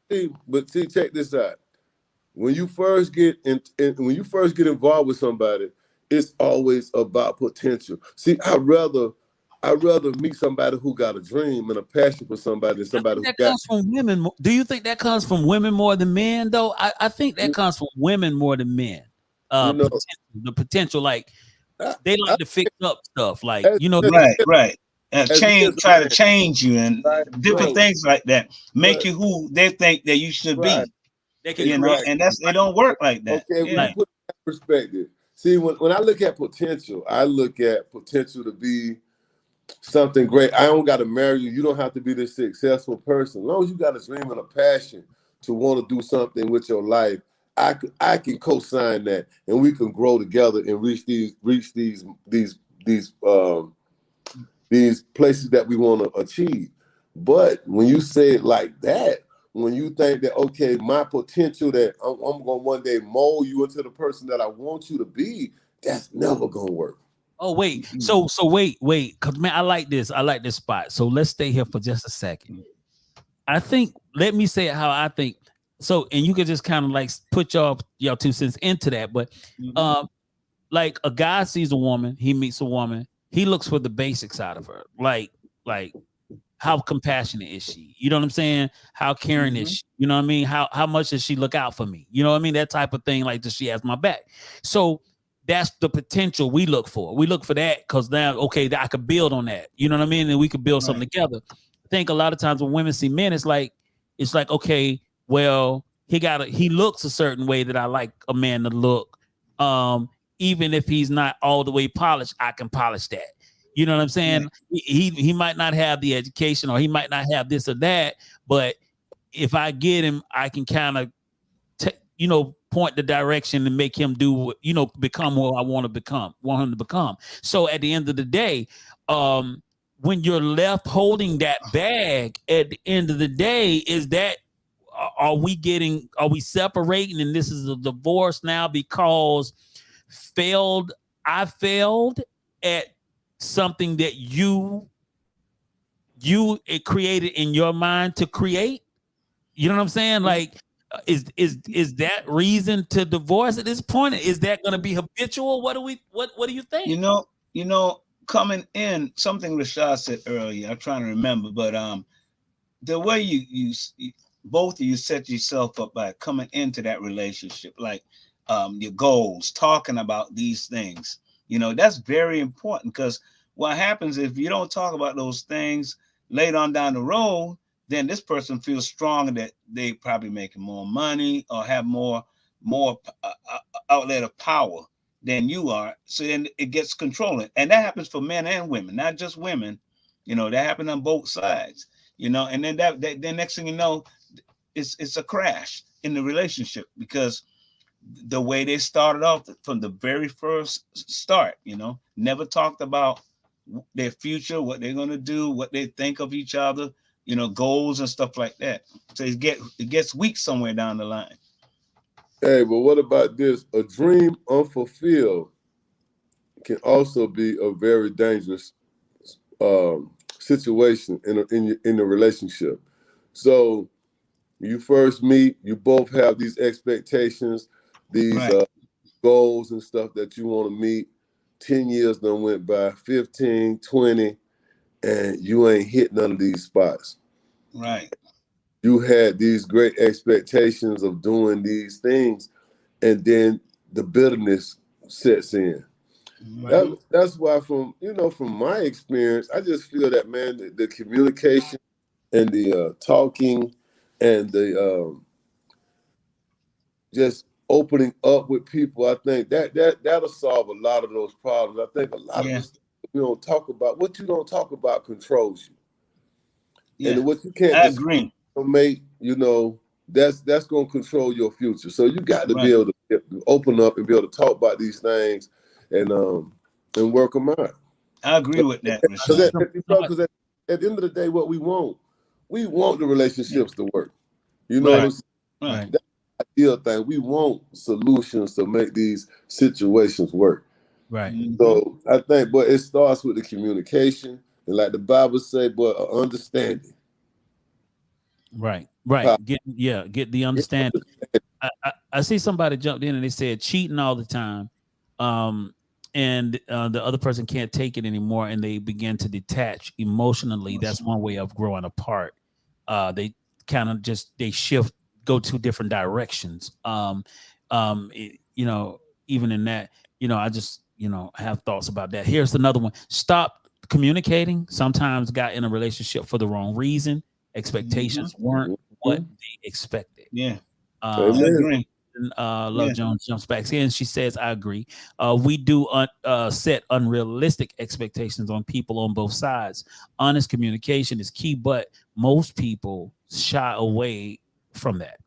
that. But see, check this out. When you first get when you first get involved with somebody, it's always about potential. See, I'd rather meet somebody who got a dream and a passion for somebody than somebody who That got. comes from women. Do you think that comes from women more than men, though? I think that comes from women more than men. You know, The potential, like I, they I, like to fix up stuff, like as, as, Right, right. as me as a Try to man, change you and right, different right, things like that. Make right, you who they think that you should right, be. they can You know, create. exactly. and it don't work like that. Okay, when you Yeah. Like, put that perspective, see, when I look at potential, I look at potential to be something great. I don't got to marry you. You don't have to be this successful person. As long as you got a dream and a passion to want to do something with your life, I can co-sign that, and we can grow together and reach these these places that we want to achieve. But when you say it like that, when you think that okay, my potential that I'm gonna one day mold you into the person that I want you to be, that's never gonna work. oh wait, Mhm. so wait, cause man, I like this. I like this spot. So let's stay here for just a second. I think let me say it how I think. So, and you could just kind of like put y'all 2 cents into that. But Mhm. like a guy sees a woman, he meets a woman, he looks for the basics out of her. Like how compassionate is she? You know what I'm saying? How caring is Mhm. she? You know what I mean? How much does she look out for me? You know what I mean? That type of thing. Like, does she have my back? So that's the potential we look for. We look for that because now, okay, I could build on that. You know what I mean? And we could build something Right. together. I think a lot of times when women see men, it's like, okay, well, he looks a certain way that I like a man to look. Even if he's not all the way polished, I can polish that. You know what I'm Right. saying? He might not have the education or he might not have this or that, but if I get him, I can kind of point the direction and make him do become who I want him to become. So at the end of the day, when you're left holding that bag at the end of the day, is that are we separating and this is a divorce now because I failed at something that it created in your mind to create. You know what I'm saying? Like, is that reason to divorce at this point? Is that going to be habitual? What do you You think? know, coming in, something Rashad said earlier, I'm trying to remember, but the way you both of you set yourself up by coming into that relationship, like your goals, talking about these things, that's very important, because what happens if you don't talk about those things later on down the road, then this person feels stronger that they probably making more money or have more outlet of power than you are. So then it gets controlling, and that happens for men and women, not just women. That happens on both sides. And then then next thing you know, it's a crash in the relationship, because the way they started off from the very first start, never talked about their future, what they're going to do, what they think of each other, goals and stuff like that. So it gets weak somewhere down the line. Hey, but what about this? A dream unfulfilled can also be a very dangerous situation in the relationship. So you first meet, you both have these expectations, these Right, goals and stuff that you want to meet. 10 years done went by, 15, 20, and you ain't hit none of these spots. right. You had these great expectations of doing these things, and then the bitterness sets in. Right. That's why, from from my experience, I just feel that, man, the communication and the talking and the just opening up with people, I think that'll solve a lot of those problems. I think a lot of Yeah. the stuff we don't talk about, what you don't talk about controls you, Yeah. and what you can't I discuss, agree. mate, that's going to control your future. So you got to be Right. able to open up and be able to talk about these things and work them out. I agree with that, Because Rashad. at the end of the day, what we want the relationships to work. You know what Right. I'm saying? Right. Right. That's the ideal thing. We want solutions to make these situations work. Right. So I think, but it starts with the communication, and like the Bible say, but understanding. Right. Right. Get the understanding. I see somebody jumped in and they said cheating all the time, and the other person can't take it anymore, and they begin to detach emotionally. That's one way of growing apart. They kind of just they shift, go two different directions. Even in that, I just have thoughts about that. Here's another one: stop communicating. Sometimes got in a relationship for the wrong reason. Expectations weren't what Mhm. they expected. Yeah. I Amen. agree. Love Yeah. Jones jumps back in. She says, "I agree. We do set unrealistic expectations on people on both sides. Honest communication is key, but most people shy away from that,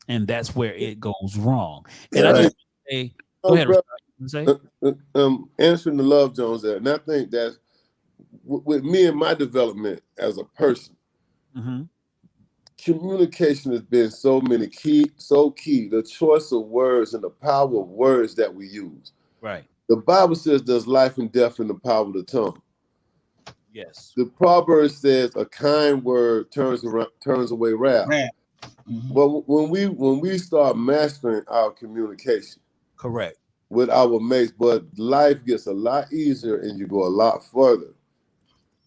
and that's where it goes wrong." And I Right. just say, go Oh, ahead, bro, Rashad. You say, answering the Love Jones there, and I think that's with me and my development as a person. mm-hmm. Communication has been so key. The choice of words and the power of words that we use. Right? The Bible says there's life and death in the power of the tongue. Yes. The proverb says a kind word turns away wrath. Right. Well, when we start mastering our communication Correct. with our mates, but life gets a lot easier and you go a lot further.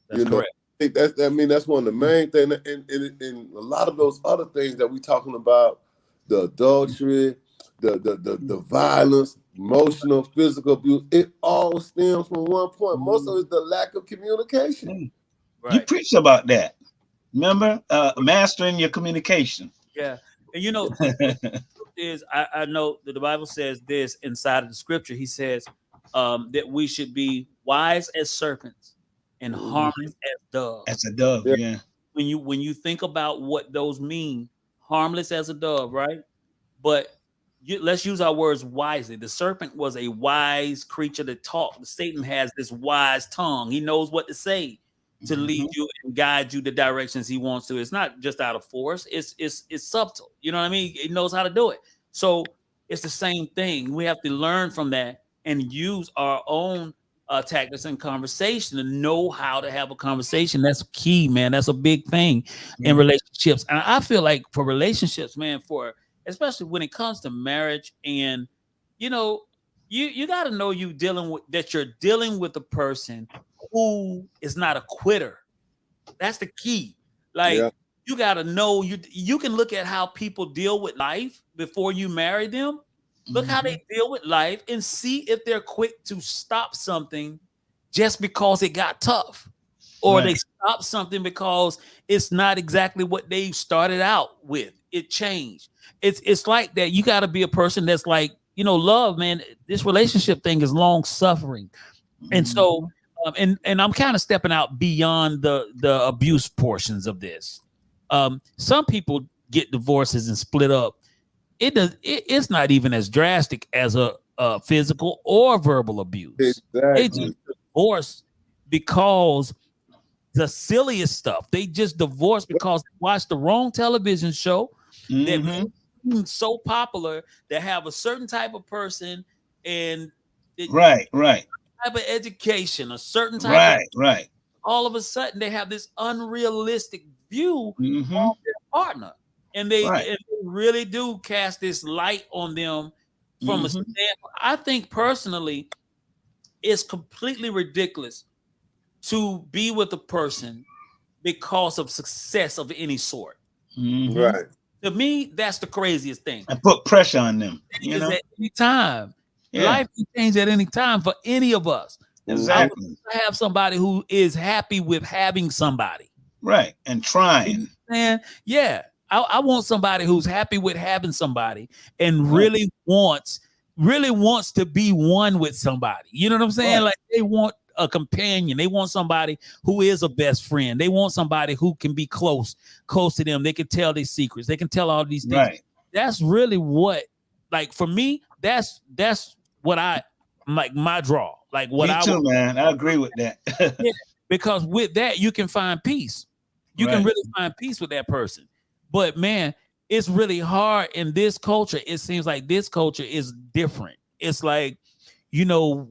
That's correct. I think that's one of the main things, and a lot of those other things that we talking about, the adultery, the violence, emotional, physical abuse, it all stems from one point. Most of it is the lack of communication. You Right. preached about that. Remember, mastering your communication. Yeah. And the truth is, I know that the Bible says this inside of the scripture. He says that we should be wise as serpents and harmless Mhm. as doves. As a dove. Yeah, Yeah. When you think about what those mean, harmless as a dove, right? But let's use our words wisely. The serpent was a wise creature to talk. Satan has this wise tongue. He knows what to say to lead you and guide you the directions he wants to. It's not just out of force. It's subtle. You know what I mean? He knows how to do it. So it's the same thing. We have to learn from that and use our own tactics and conversation to know how to have a conversation. That's key, man. That's a big thing in Yeah. relationships. And I feel like for relationships, man, for especially when it comes to marriage, and you know, you got to know you're dealing with a person who is not a quitter. That's the key. Like yeah, you got to know you can look at how people deal with life before you marry them. Look how they deal with life and see if they're quick to stop something just because it got tough, or they Right. stop something because it's not exactly what they started out with. It changed. It's like that. You got to be a person that's like, love, man. This relationship thing is long suffering, and so and I'm kind of stepping out beyond the abuse portions of this. Some people get divorces and split up. It's not even as drastic as a physical or verbal abuse. They just exactly. divorce because the silliest stuff. They just divorced because they watched the wrong television show that Mm-hmm. made so popular, that have a certain type of person and it, Right. Right. type of education, a certain type of, Right. Right. all of a sudden they have this unrealistic view Mm-hmm. of their partner. And they Right. really do cast this light on them from a Mm-hmm. standpoint. I think personally, it's completely ridiculous to be with a person because of success of any sort. Mm-hmm. Right. To me, that's the craziest thing. And put pressure on them. You Is know, at any time. yeah, Life can change at any time for any of us. I would exactly, have somebody who is happy with having somebody. right, and trying. And yeah, I want somebody who's happy with having somebody and Right. really wants to be one with somebody. You know what I'm saying? Right. Like they want a companion. They want somebody who is a best friend. They want somebody who can be close to them. They can tell their secrets. They can tell all these things. Right. That's really what, like for me, that's what I like my draw. Like what Me I too, man. I agree with that. yeah, because with that you can find peace. You can Right. really find peace with that person. But man, it's really hard in this culture. It seems like this culture is different. It's like, you know,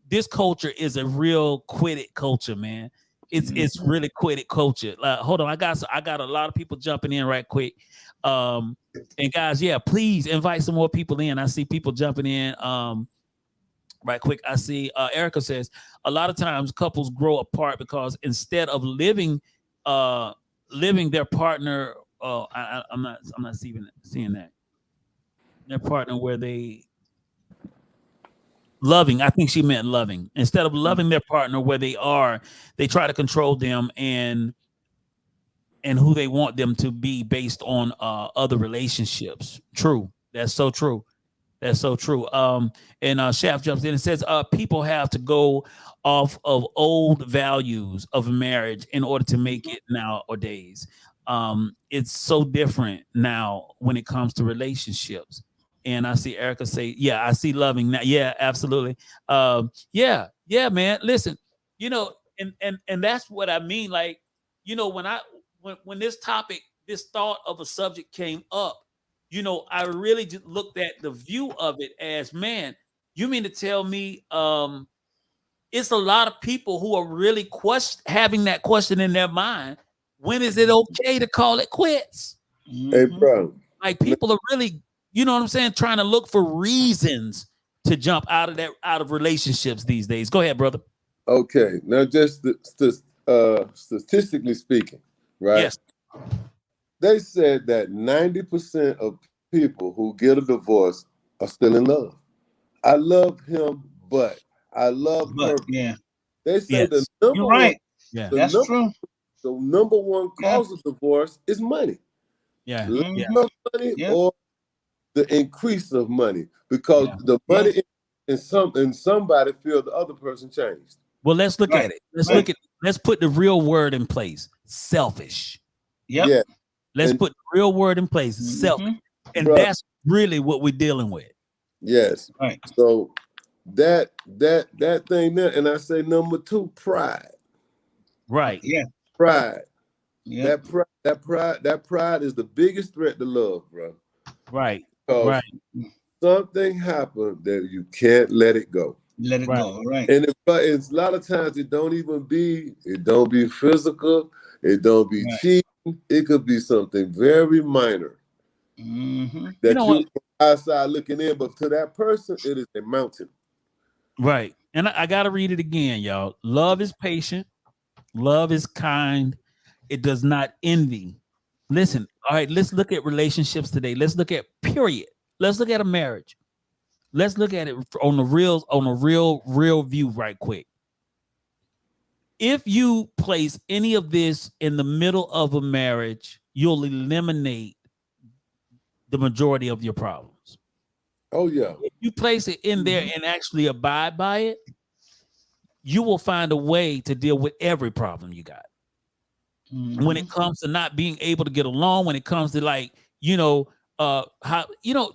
this culture is a real quit it culture, man. It's really quit it culture. Hold on, I got a lot of people jumping in right quick. And guys, yeah, please invite some more people in. I see people jumping in. Right quick, I see Erica says a lot of times couples grow apart because instead of living their partner, I'm not seeing that their partner where they loving. I think she meant loving. Instead of loving their partner where they are, they try to control them and who they want them to be based on other relationships. True, that's so true. That's so true. And Shaft jumps in and says, people have to go off of old values of marriage in order to make it nowadays. It's so different now when it comes to relationships. And I see Erica say, yeah, I see loving now. Yeah, absolutely. Yeah, man. Listen, you know, and that's what I mean. Like, you know, when this topic, this thought of a subject came up, you know, I really just looked at the view of it as, man, you mean to tell me it's a lot of people who are really having that question in their mind. When is it okay to call it quits? Hey, bro. Like people are really, you know what I'm saying, trying to look for reasons to jump out of relationships these days. Go ahead, brother. Okay, now just statistically speaking, right? Yes. They said that 90% of people who get a divorce are still in love. I love him, but I love her. Yeah. They say Yes. the number You're right. Yeah. That's true. The number one cause of divorce is money. Yeah. Lack of money Yeah. or the increase of money, because the money in somebody feel the other person changed. Well, let's look at it. Let's put the real word in place. Selfish. Yep. Yeah. Let's put the real word in place. Selfish. And that's really what we're dealing with. Yes. Right. So that thing there, and I say number two, pride. Right. Yeah. Pride. Yeah. That pride is the biggest threat to love, bro. Right. Because something happened that you can't let it go. Let it go. Right. And it's a lot of times it don't be physical, it don't be cheating. It could be something very minor that you outside looking in, but to that person, it is a mountain. Right. And I got to read it again, y'all. Love is patient. Love is kind. It does not envy. Listen, all right, let's look at relationships today. Let's look at period. Let's look at a marriage. Let's look at it on a real view right quick. If you place any of this in the middle of a marriage, you'll eliminate the majority of your problems. Oh, yeah. If you place it in there and actually abide by it, you will find a way to deal with every problem you got. When it comes to not being able to get along, when it comes to like,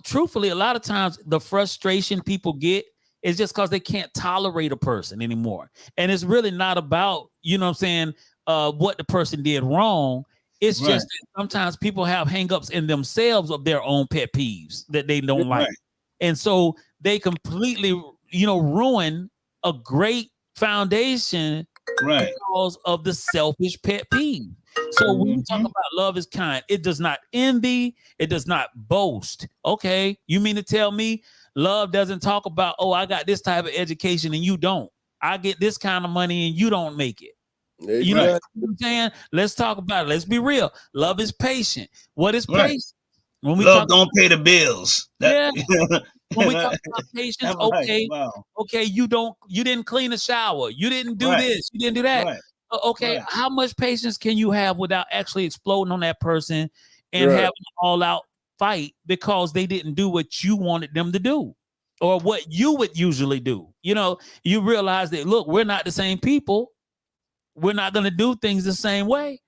truthfully, a lot of times the frustration people get is just because they can't tolerate a person anymore. And it's really not about, what the person did wrong. It's just that sometimes people have hangups in themselves of their own pet peeves that they don't like. And so they completely, ruin a great foundation because of the selfish pet peeve. So when you talk about love is kind, it does not envy, it does not boast. Okay, you mean to tell me love doesn't talk about, oh, I got this type of education and you don't. I get this kind of money and you don't make it. You know what I'm saying? Let's talk about it. Let's be real. Love is patient. What is patience? When we Love talk, don't pay the bills. That, yeah, when we talk about patience, I'm like, okay, wow. okay, you didn't clean a shower, you didn't do Right, this, you didn't do that. right, Okay, right. how much patience can you have without actually exploding on that person and Right. having an all-out fight because they didn't do what you wanted them to do or what you would usually do? You know, you realize that, look, we're not the same people. We're not going to do things the same way.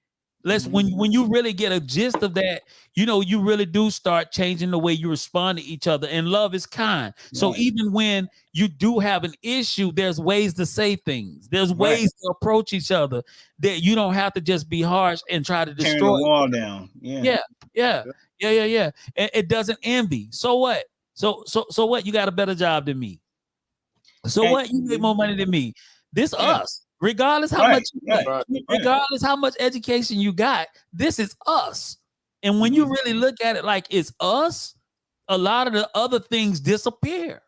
When you really get a gist of that, you know, you really do start changing the way you respond to each other. And love is kind. So Right. even when you do have an issue, there's ways to say things. There's Right. ways to approach each other that you don't have to just be harsh and try to Tearing destroy. the wall down. Yeah. Yeah, yeah, yeah. And it doesn't envy. So what? So what? You got a better job than me. So And- what? You make more money than me. This Yeah. us. Regardless how Right, much you make, right, regardless how much education you got, this is us. And when you really look at it like it's us, a lot of the other things disappear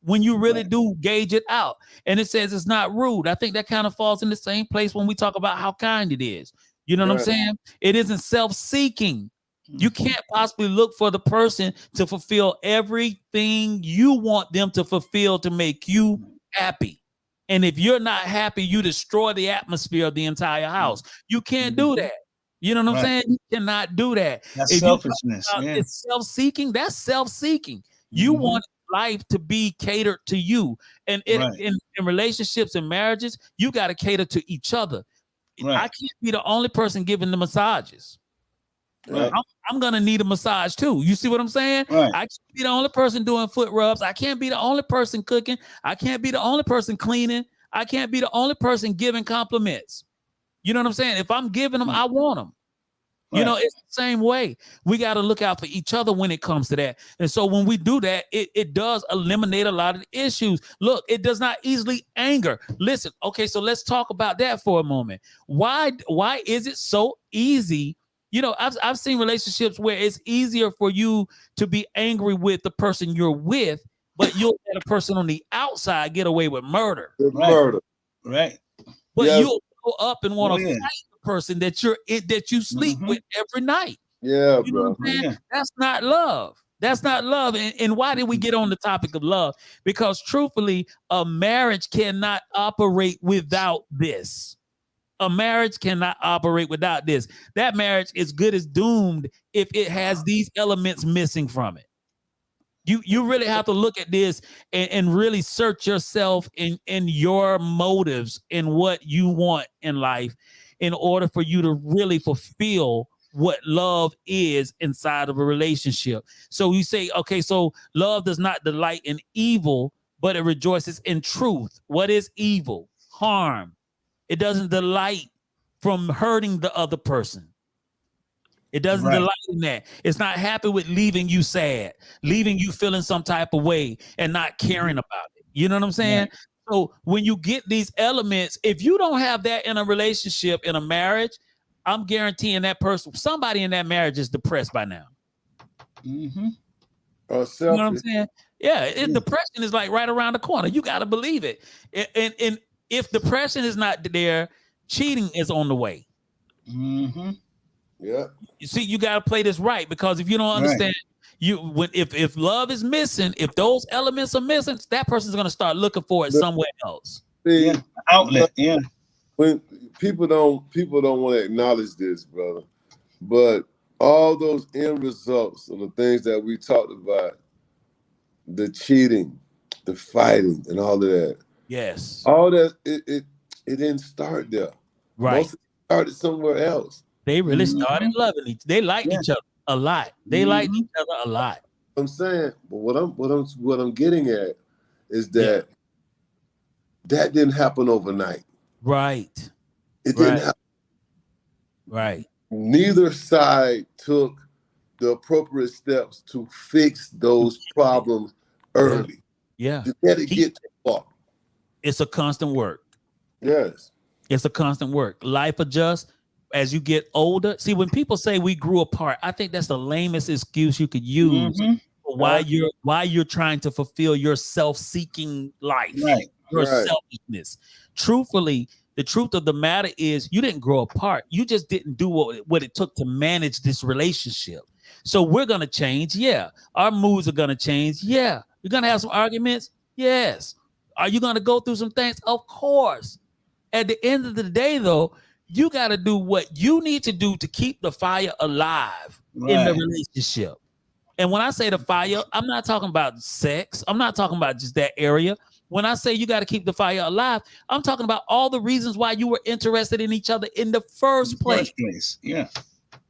when you really Right. do gauge it out. And it says it's not rude. I think that kind of falls in the same place when we talk about how kind it is. You know what I'm Right. saying? It isn't self-seeking. You can't possibly look for the person to fulfill everything you want them to fulfill to make you happy. And if you're not happy, you destroy the atmosphere of the entire house. You can't do that. You know what I'm Right. saying? You cannot do that. That's If you talk selfishness. about Yeah. it's self-seeking, that's self-seeking. You Mhm. want life to be catered to you. And Right. in relationships and marriages, you got to cater to each other. I Right. can't be the only person giving the massages. Right. I'm gonna need a massage too. You see what I'm saying? Right. I can't be the only person doing foot rubs. I can't be the only person cooking. I can't be the only person cleaning. I can't be the only person giving compliments. You know what I'm saying? If I'm giving them, I want them. You know, Right. it's the same way. We got to look out for each other when it comes to that. And so when we do that, it does eliminate a lot of the issues. Look, it does not easily anger. Listen, okay, so let's talk about that for a moment. Why is it so easy? You know, I've seen relationships where it's easier for you to be angry with the person you're with, but you'll let a person on the outside get away with murder. Good Right. murder. Right. But Yes. you'll go up and want Oh, to yeah. fight the person that you sleep with every night. Yeah, You know bro. what I'm saying? Yeah. That's not love. That's not love. And why did we get on the topic of love? Because truthfully, a marriage cannot operate without this. A marriage cannot operate without this. That marriage is good as doomed if it has these elements missing from it. You really have to look at this and really search yourself in your motives and what you want in life in order for you to really fulfill what love is inside of a relationship. So you say, okay, so love does not delight in evil, but it rejoices in truth. What is evil? Harm. It doesn't delight from hurting the other person. It doesn't Right. delight in that. It's not happy with leaving you sad, leaving you feeling some type of way and not caring about it. You know what I'm saying? Right. So when you get these elements, if you don't have that in a relationship, in a marriage, I'm guaranteeing that person, somebody in that marriage is depressed by now. Mm-hmm. Or You know what I'm selfish. saying? Yeah, depression is like right around the corner. You got to believe it. And if depression is not there, cheating is on the way. Mm-hmm. Yeah. You see, you got to play this right, because if you don't Right. understand, if love is missing, if those elements are missing, that person's going to start looking for it somewhere else. See, Yeah. Outlet. Yeah. when people don't want to acknowledge this, brother, but all those end results of the things that we talked about, the cheating, the fighting, and all of that, Yes, all that it didn't start there. right. Most of it started somewhere else. They really started loving each. They liked Yeah. each other a lot. They liked each other a lot. I'm saying, but what I'm getting at is that that didn't happen overnight. Right, It didn't happen. right. Neither side took the appropriate steps to fix those problems early. Yeah, To let it get too far. it's a constant work. Yes. It's a constant work. Life adjusts as you get older. See, when people say we grew apart, I think that's the lamest excuse you could use for why you're trying to fulfill your self-seeking life, Right. your Right. selfishness. Truthfully, the truth of the matter is you didn't grow apart. You just didn't do what it took to manage this relationship. So we're gonna change. Yeah. Our moods are gonna change. Yeah. You're gonna have some arguments. Yes. Are you gonna go through some things? Of course. At the end of the day, though, you got to do what you need to do to keep the fire alive in the Right. relationship. And when I say the fire, I'm not talking about sex. I'm not talking about just that area. When I say you got to keep the fire alive, I'm talking about all the reasons why you were interested in each other in the first place. Yeah.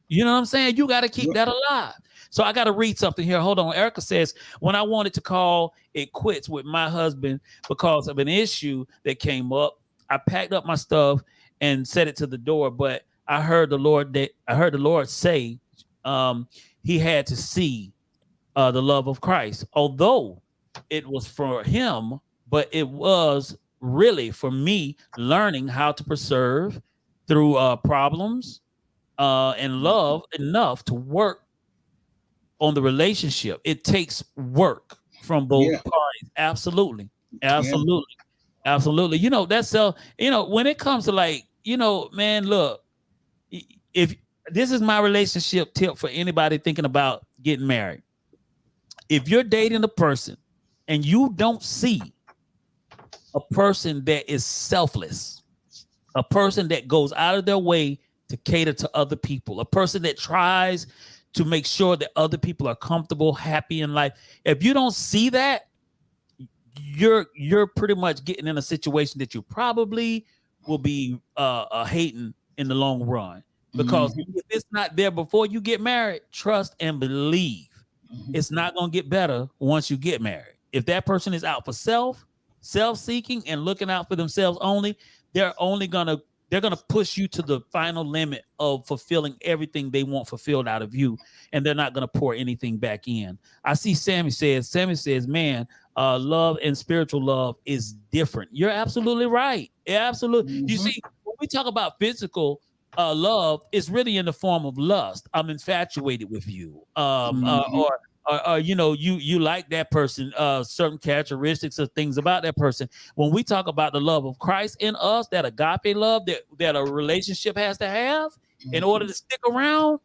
You know what I'm saying? You got to keep that alive. So I got to read something here. Hold on. Erica says, when I wanted to call it quits with my husband because of an issue that came up, I packed up my stuff and set it to the door. But I heard the Lord say he had to see the love of Christ, although it was for him, but it was really for me learning how to preserve through problems and love enough to work on the relationship. It takes work from both parties. Absolutely. Absolutely. Absolutely. You know, that's when it comes to man, look, if this is my relationship tip for anybody thinking about getting married. If you're dating a person and you don't see a person that is selfless, a person that goes out of their way to cater to other people, a person that tries to make sure that other people are comfortable, happy in life. If you don't see that, you're pretty much getting in a situation that you probably will be hating in the long run. Because if it's not there before you get married, trust and believe it's not going to get better once you get married. If that person is out for self-seeking and looking out for themselves only, they're going to push you to the final limit of fulfilling everything they want fulfilled out of you, and they're not going to pour anything back in. I see Sammy says, man, love and spiritual love is different. You're absolutely right. Absolutely. You see, when we talk about physical love, it's really in the form of lust. I'm infatuated with you, or you like that person, certain characteristics or things about that person. When we talk about the love of Christ in us, that agape love that a relationship has to have in order to stick around,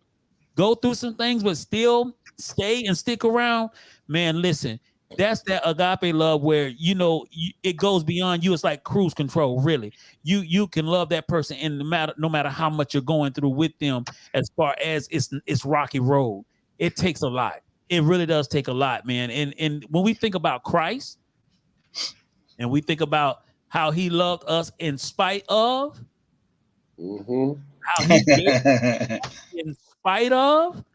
go through some things, but still stay and stick around, man, listen, that's that agape love where it goes beyond you. It's like cruise control, really. You can love that person, and no matter how much you're going through with them, as far as it's rocky road. It takes a lot. It really does take a lot, man. And when we think about Christ, and we think about how he loved us in spite of, how he gave in spite of,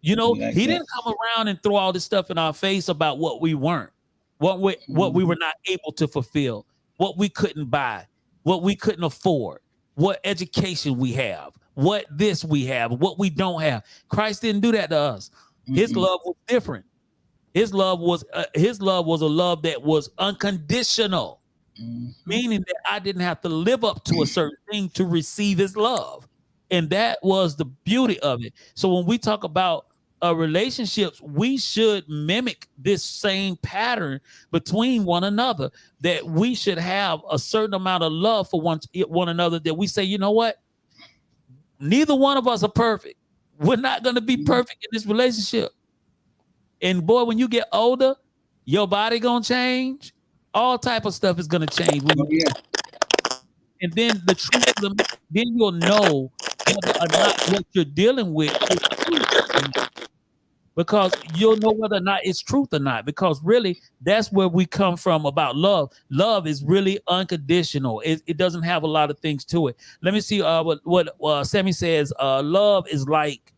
he didn't come around and throw all this stuff in our face about what we weren't, what we were not able to fulfill, what we couldn't buy, what we couldn't afford, what education we have, what this we have, what we don't have. Christ didn't do that to us. His love was different. His love was a love that was unconditional, meaning that I didn't have to live up to a certain thing to receive his love. And that was the beauty of it. So when we talk about relationships, we should mimic this same pattern between one another, that we should have a certain amount of love for one another, that we say, you know what? Neither one of us are perfect. We're not going to be perfect in this relationship. And boy, when you get older, your body going to change. All type of stuff is going to change. And then the truth of the matter, then you'll know whether or not what you're dealing with is truth, because you'll know whether or not it's truth or not. Because really, that's where we come from about love. Love is really unconditional. It doesn't have a lot of things to it. Let me see what Sammy says. Love is like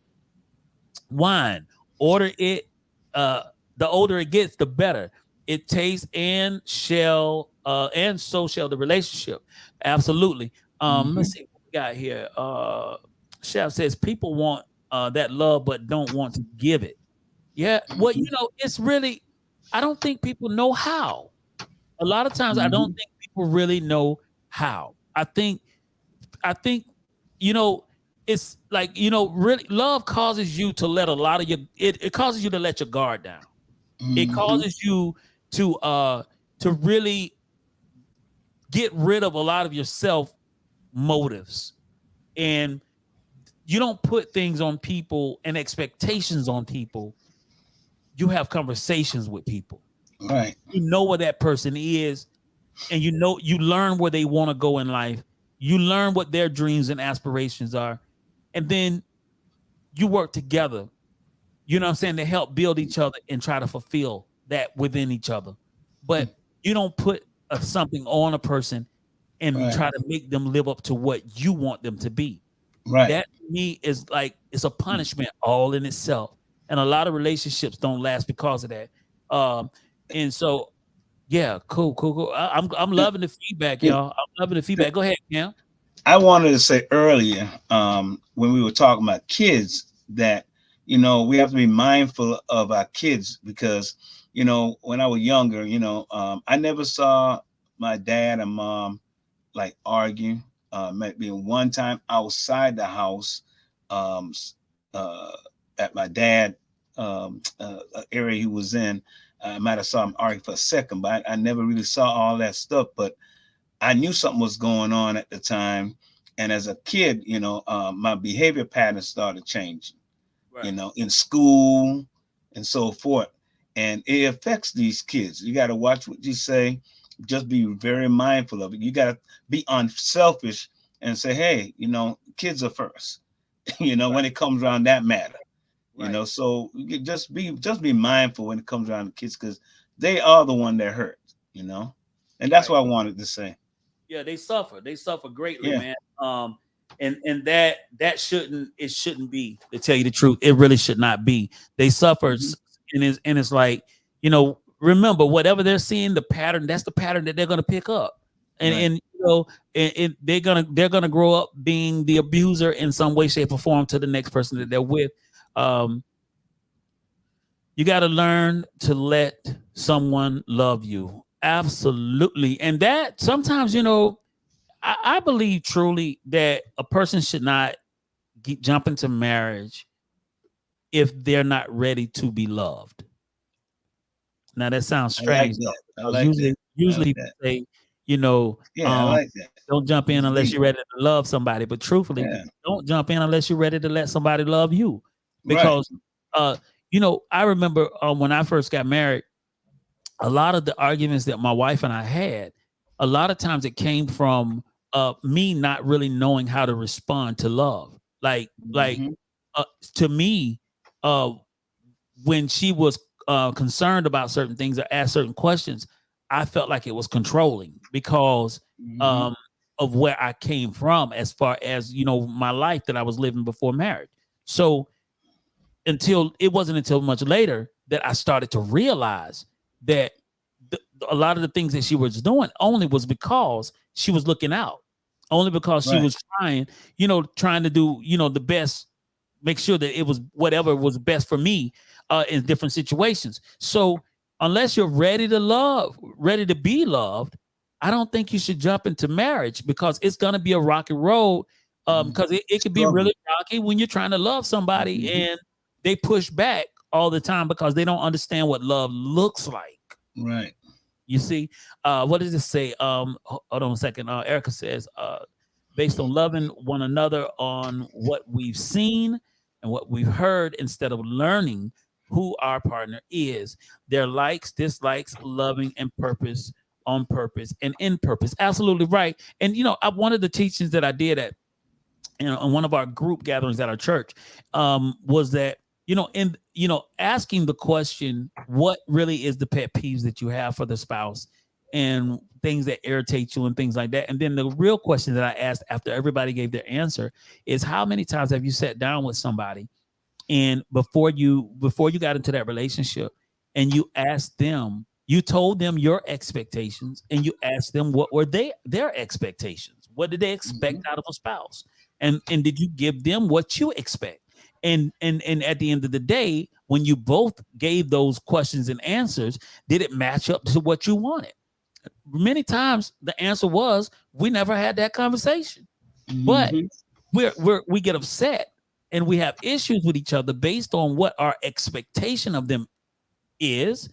wine. The older it gets, the better it tastes, and so shall the relationship. Absolutely. Let's see what we got here. Chef says people want that love but don't want to give it. Yeah, well, it's really, I don't think people know how. A lot of times I don't think people really know how. I think it's like, really love causes you to let a lot of it causes you to let your guard down. It causes you to really get rid of a lot of your self motives. And You don't put things on people and expectations on people. You have conversations with people. Right. You know where that person is, and you learn where they want to go in life. You learn what their dreams and aspirations are, and then you work together. You know what I'm saying, to help build each other and try to fulfill that within each other. But you don't put something on a person and Right. try to make them live up to what you want them to be. Right. That to me is like it's a punishment all in itself, and a lot of relationships don't last because of that. And so yeah, cool. I'm loving the feedback, Yeah. y'all. I'm loving the feedback. Go ahead, Cam. I wanted to say earlier, when we were talking about kids, that we have to be mindful of our kids, because when I was younger, I never saw my dad and mom like argue. Maybe one time outside the house, um, uh, at my dad area he was in, I might have saw him argue for a second, but I never really saw all that stuff. But I knew something was going on at the time. And as a kid, my behavior patterns started changing, Right. in school and so forth. And it affects these kids. You got to watch what you say. Just be very mindful of it. You got to be unselfish and say, hey, kids are first, when it comes around that matter, Right. so you just be mindful when it comes around the kids, because they are the one that hurt, and that's Right. what I wanted to say. Yeah, they suffer. They suffer greatly, Yeah. man. And that shouldn't be, to tell you the truth. It really should not be. They suffer, Mhm. and it's like, remember, whatever they're seeing, the pattern, that's the pattern that they're gonna pick up. And Right. and and they're gonna grow up being the abuser in some way, shape, or form to the next person that they're with. Um, you got to learn to let someone love you. Absolutely. And that sometimes, I believe truly that a person should not jump into marriage if they're not ready to be loved. Now that sounds I like strange though, that. I because like that. I usually like people that. say, you know, Yeah, I um, like that. don't jump in It's unless deep. you're ready to love somebody. But truthfully, Yeah. don't jump in unless you're ready to let somebody love you. Right. Because uh, I remember when I first got married, a lot of the arguments that my wife and I had, a lot of times it came from me not really knowing how to respond to love. Like Hmm. uh, to me, uh, when she was concerned about certain things or asked certain questions, I felt like it was controlling because Hmm. um, of where I came from, as far as my life that I was living before marriage. So it wasn't until much later that I started to realize that a lot of the things that she was doing only was because she was looking out, only because she Right. was trying to do the best, make sure that it was whatever was best for me in different situations. So unless you're ready to be loved, I don't think you should jump into marriage, because it's going to be a rocky road. Because it could be Struggle. really rocky when you're trying to love somebody Hmm. and they push back all the time because they don't understand what love looks like. Right. You see, what does it say? Hold on a second. Erica says, based on loving one another on what we've seen and what we've heard, instead of learning who our partner is, their likes, dislikes, loving and purpose, on purpose and in purpose. Absolutely right. And one of the teachings that I did at in one of our group gatherings at our church was that in asking the question, what really is the pet peeves that you have for the spouse and things that irritate you and things like that. And then the real question that I asked after everybody gave their answer is, how many times have you sat down with somebody and before you got into that relationship, and you told them your expectations, and you asked them what were their expectations, what did they expect Hmm. out of a spouse, and did you give them what you expect? And at the end of the day, when you both gave those questions and answers, did it match up to what you wanted? Many times the answer was, we never had that conversation. But Hmm. we get upset and we have issues with each other based on what our expectation of them is.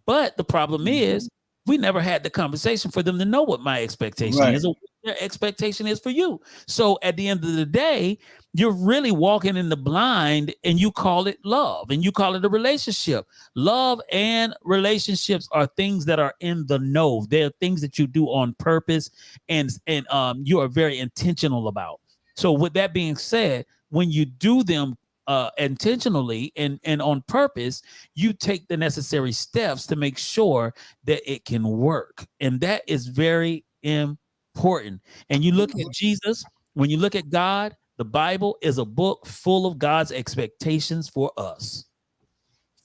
But the problem Hmm. is, we never had the conversation for them to know what my expectation Right. is or what their expectation is for you. So at the end of the day, you're really walking in the blind, and you call it love, and you call it a relationship. Love and relationships are things that are in the know. They're things that you do on purpose, and you are very intentional about. So with that being said, when you do them intentionally and on purpose, you take the necessary steps to make sure that it can work. And that is very important. And you look at Jesus, when you look at God, the Bible is a book full of God's expectations for us,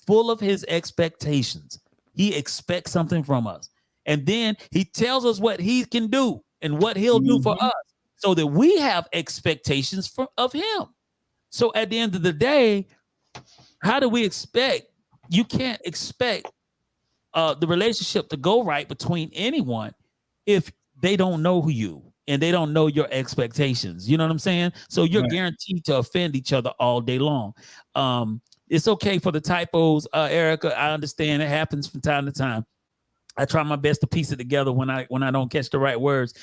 full of his expectations. He expects something from us. And then he tells us what he can do and what he'll do for us, so that we have expectations of him. So at the end of the day, how do we expect? You can't expect the relationship to go right between anyone if they don't know you and they don't know your expectations. You know what I'm saying? So you're guaranteed to offend each other all day long. It's okay for the typos, Erica. I understand it happens from time to time. I try my best to piece it together when I don't catch the right words.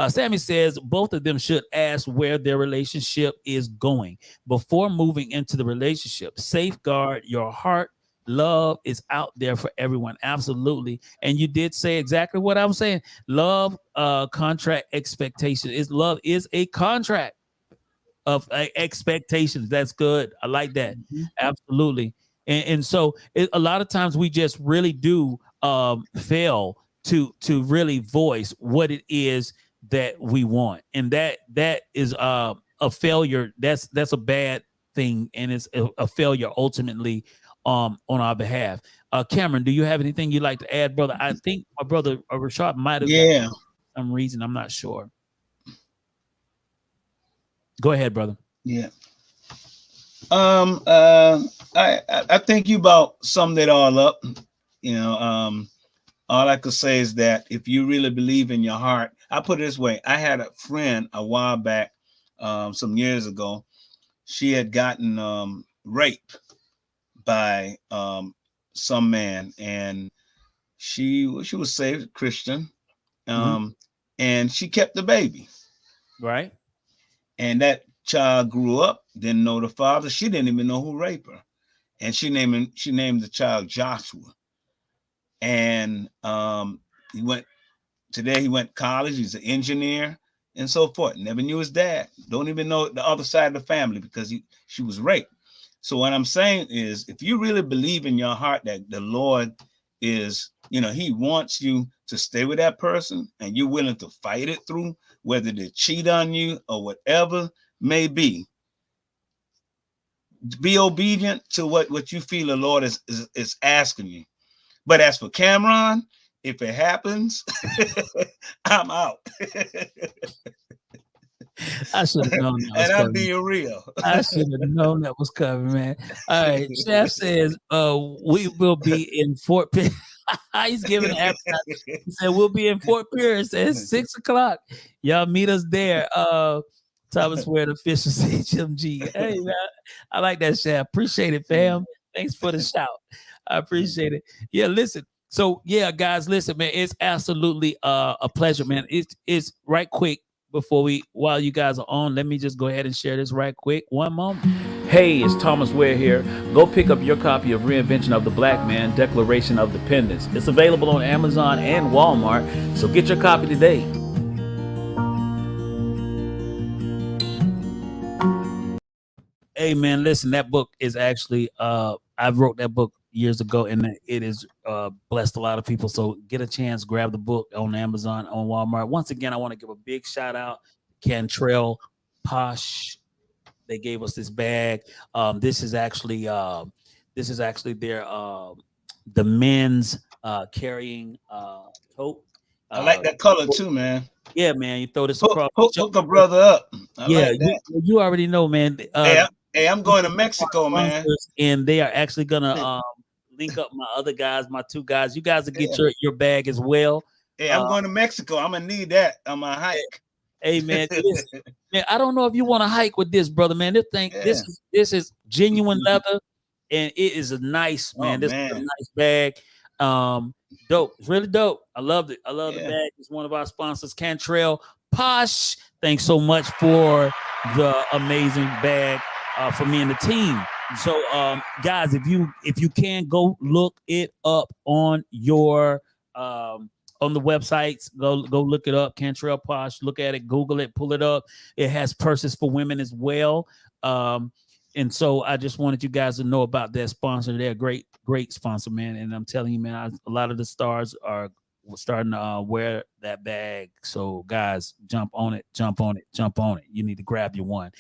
Sammy says both of them should ask where their relationship is going before moving into the relationship. Safeguard your heart. Love is out there for everyone. Absolutely. And you did say exactly what I'm saying. Love, contract expectation is love is a contract of expectations. That's good. I like that. Absolutely. And so a lot of times we just really do fail to really voice what it is that we want, and that is a failure. That's a bad thing, and it's a failure ultimately on our behalf. Cameron, do you have anything you'd like to add, brother? I think my brother Rashad might have got some reason. I'm not sure. Go ahead, brother. Yeah. I think you about summed it all up. You know, all I could say is that if you really believe in your heart, I put it this way. I had a friend a while back, some years ago. She had gotten raped by some man, and she was saved, Christian, and she kept the baby. Right. And that child grew up, didn't know the father. She didn't even know who raped her. And she named the child Joshua. And he went to college. He's an engineer and so forth. Never knew his dad. Don't even know the other side of the family because she was raped. So what I'm saying is, if you really believe in your heart that the Lord is, he wants you to stay with that person, and you're willing to fight it through, whether they cheat on you or whatever may be obedient to what you feel the Lord is asking you. But as for Cameron, if it happens, I'm out. I should have known that was and coming. I'm being real. I should have known that was coming, man. All right. Chef says we will be in Fort Pierce. He's giving an appetite. He said we'll be in Fort Pierce at 6:00. Y'all meet us there. Thomas Ware, the official HMG. Hey, man, I like that, Chef. Appreciate it, fam. Thanks for the shout. I appreciate it. Yeah, listen. So yeah, guys, listen, man. It's absolutely a pleasure, man. It's right quick. While you guys are on, let me just go ahead and share this right quick. One moment. Hey, it's Thomas Ware here. Go pick up your copy of Reinvention of the Black Man, Declaration of Dependence. It's available on Amazon and Walmart, so get your copy today. Hey, man, listen, that book is actually, I wrote that book years ago, and it is blessed a lot of people. So get a chance, grab the book on Amazon, on Walmart. Once again, I want to give a big shout out to Cantrell Posh. They gave us this bag. This is actually their the men's carrying tote. I like that color too, man. Yeah, man. You throw this across. Hook a brother up. I like that. You already know, man. Hey, I'm going to Mexico, man. And they are actually gonna link up my other guys, my two guys. You guys will get your bag as well. Hey, I'm going to Mexico. I'm gonna need that on my hike. Hey, man, listen, man, I don't know if you want to hike with this, brother, man. This is genuine leather, and it is a nice, man. This is a nice bag. Dope. It's really dope. I loved it. I love the Yeah. bag. It's one of our sponsors, Cantrell Posh. Thanks so much for the amazing bag for me and the team. So guys, if you can go look it up on your on the websites, go look it up, Cantrell Posh, look at it, Google it, pull it up. It has purses for women as well. And so I just wanted you guys to know about that sponsor. They're a great sponsor, man. And I'm telling you, man, a lot of the stars are starting to wear that bag. So guys, jump on it. You need to grab your one.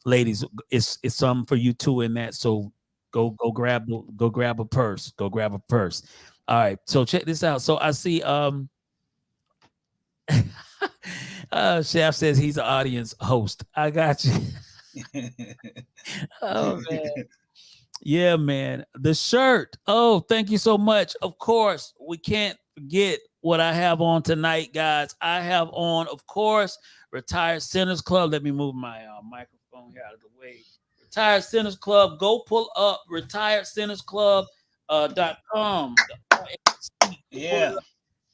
Ladies, it's something for you too in that. So go grab a purse. Go grab a purse. All right. So check this out. So I see Chef says he's an audience host. I got you. Oh man. Yeah, man. The shirt. Oh, thank you so much. Of course, we can't forget what I have on tonight, guys. I have on, of course, Retired Sinners Club. Let me move my microphone here out of the way. Retired Sinners Club. Go pull up retiredsinnersclub.com. Yeah.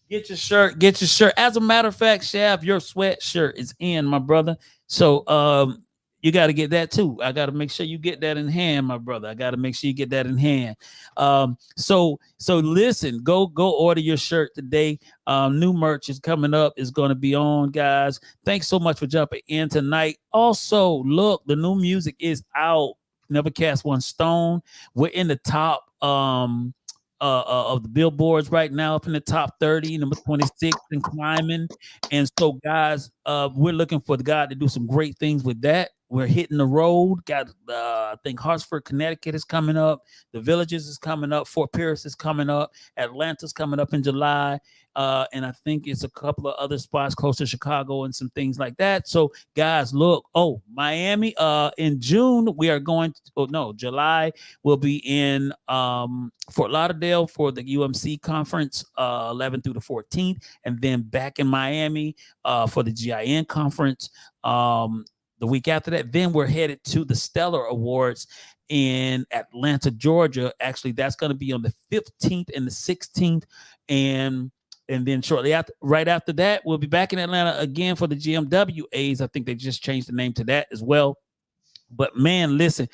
Get your shirt. As a matter of fact, Shav, your sweatshirt is in, my brother. So you got to get that too. I got to make sure you get that in hand, my brother. I got to make sure you get that in hand. So listen, go order your shirt today. New merch is coming up. It's going to be on, guys. Thanks so much for jumping in tonight. Also, look, the new music is out. Never Cast One Stone. We're in the top of the billboards right now, up in the top 30, number 26 and climbing. And so guys, we're looking for the God to do some great things with that. We're hitting the road. Got I think Hartford, Connecticut is coming up. The Villages is coming up. Fort Pierce is coming up. Atlanta's coming up in July. And I think it's a couple of other spots close to Chicago and some things like that. So guys, look, Miami, in June, we are going to, July, we'll be in Fort Lauderdale for the UMC conference, 11th through the 14th, and then back in Miami for the GIN conference the week after that. Then we're headed to the Stellar Awards in Atlanta, Georgia. Actually, that's going to be on the 15th and the 16th. And then shortly after, right after that, we'll be back in Atlanta again for the GMWAs. I think they just changed the name to that as well. But man, listen,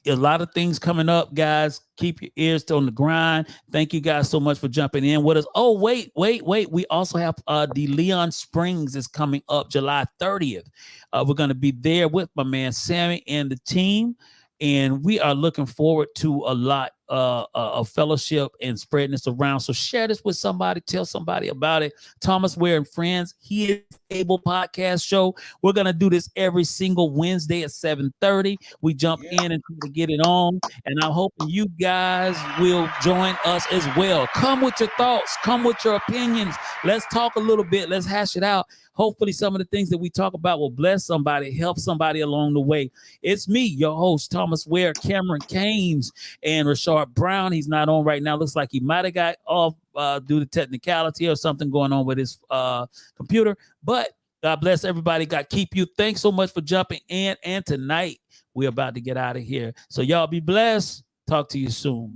a lot of things coming up, guys. Keep your ears on the grind. Thank you guys so much for jumping in with us. Oh, wait. We also have the Leon Springs is coming up July 30th. We're going to be there with my man Sammy and the team. And we are looking forward to a lot of fellowship and spreading this around. So share this with somebody. Tell somebody about it. Thomas Ware and Friends. He is Able Podcast Show. We're going to do this every single Wednesday at 7:30. We jump in and try to get it on. And I'm hoping you guys will join us as well. Come with your thoughts. Come with your opinions. Let's talk a little bit. Let's hash it out. Hopefully some of the things that we talk about will bless somebody, help somebody along the way. It's me, your host, Thomas Ware, Cameron Kames, and Rashard Brown. He's not on right now. Looks like he might have got off due to technicality or something going on with his computer. But God bless everybody. God keep you. Thanks so much for jumping in. And tonight, we're about to get out of here. So y'all be blessed. Talk to you soon.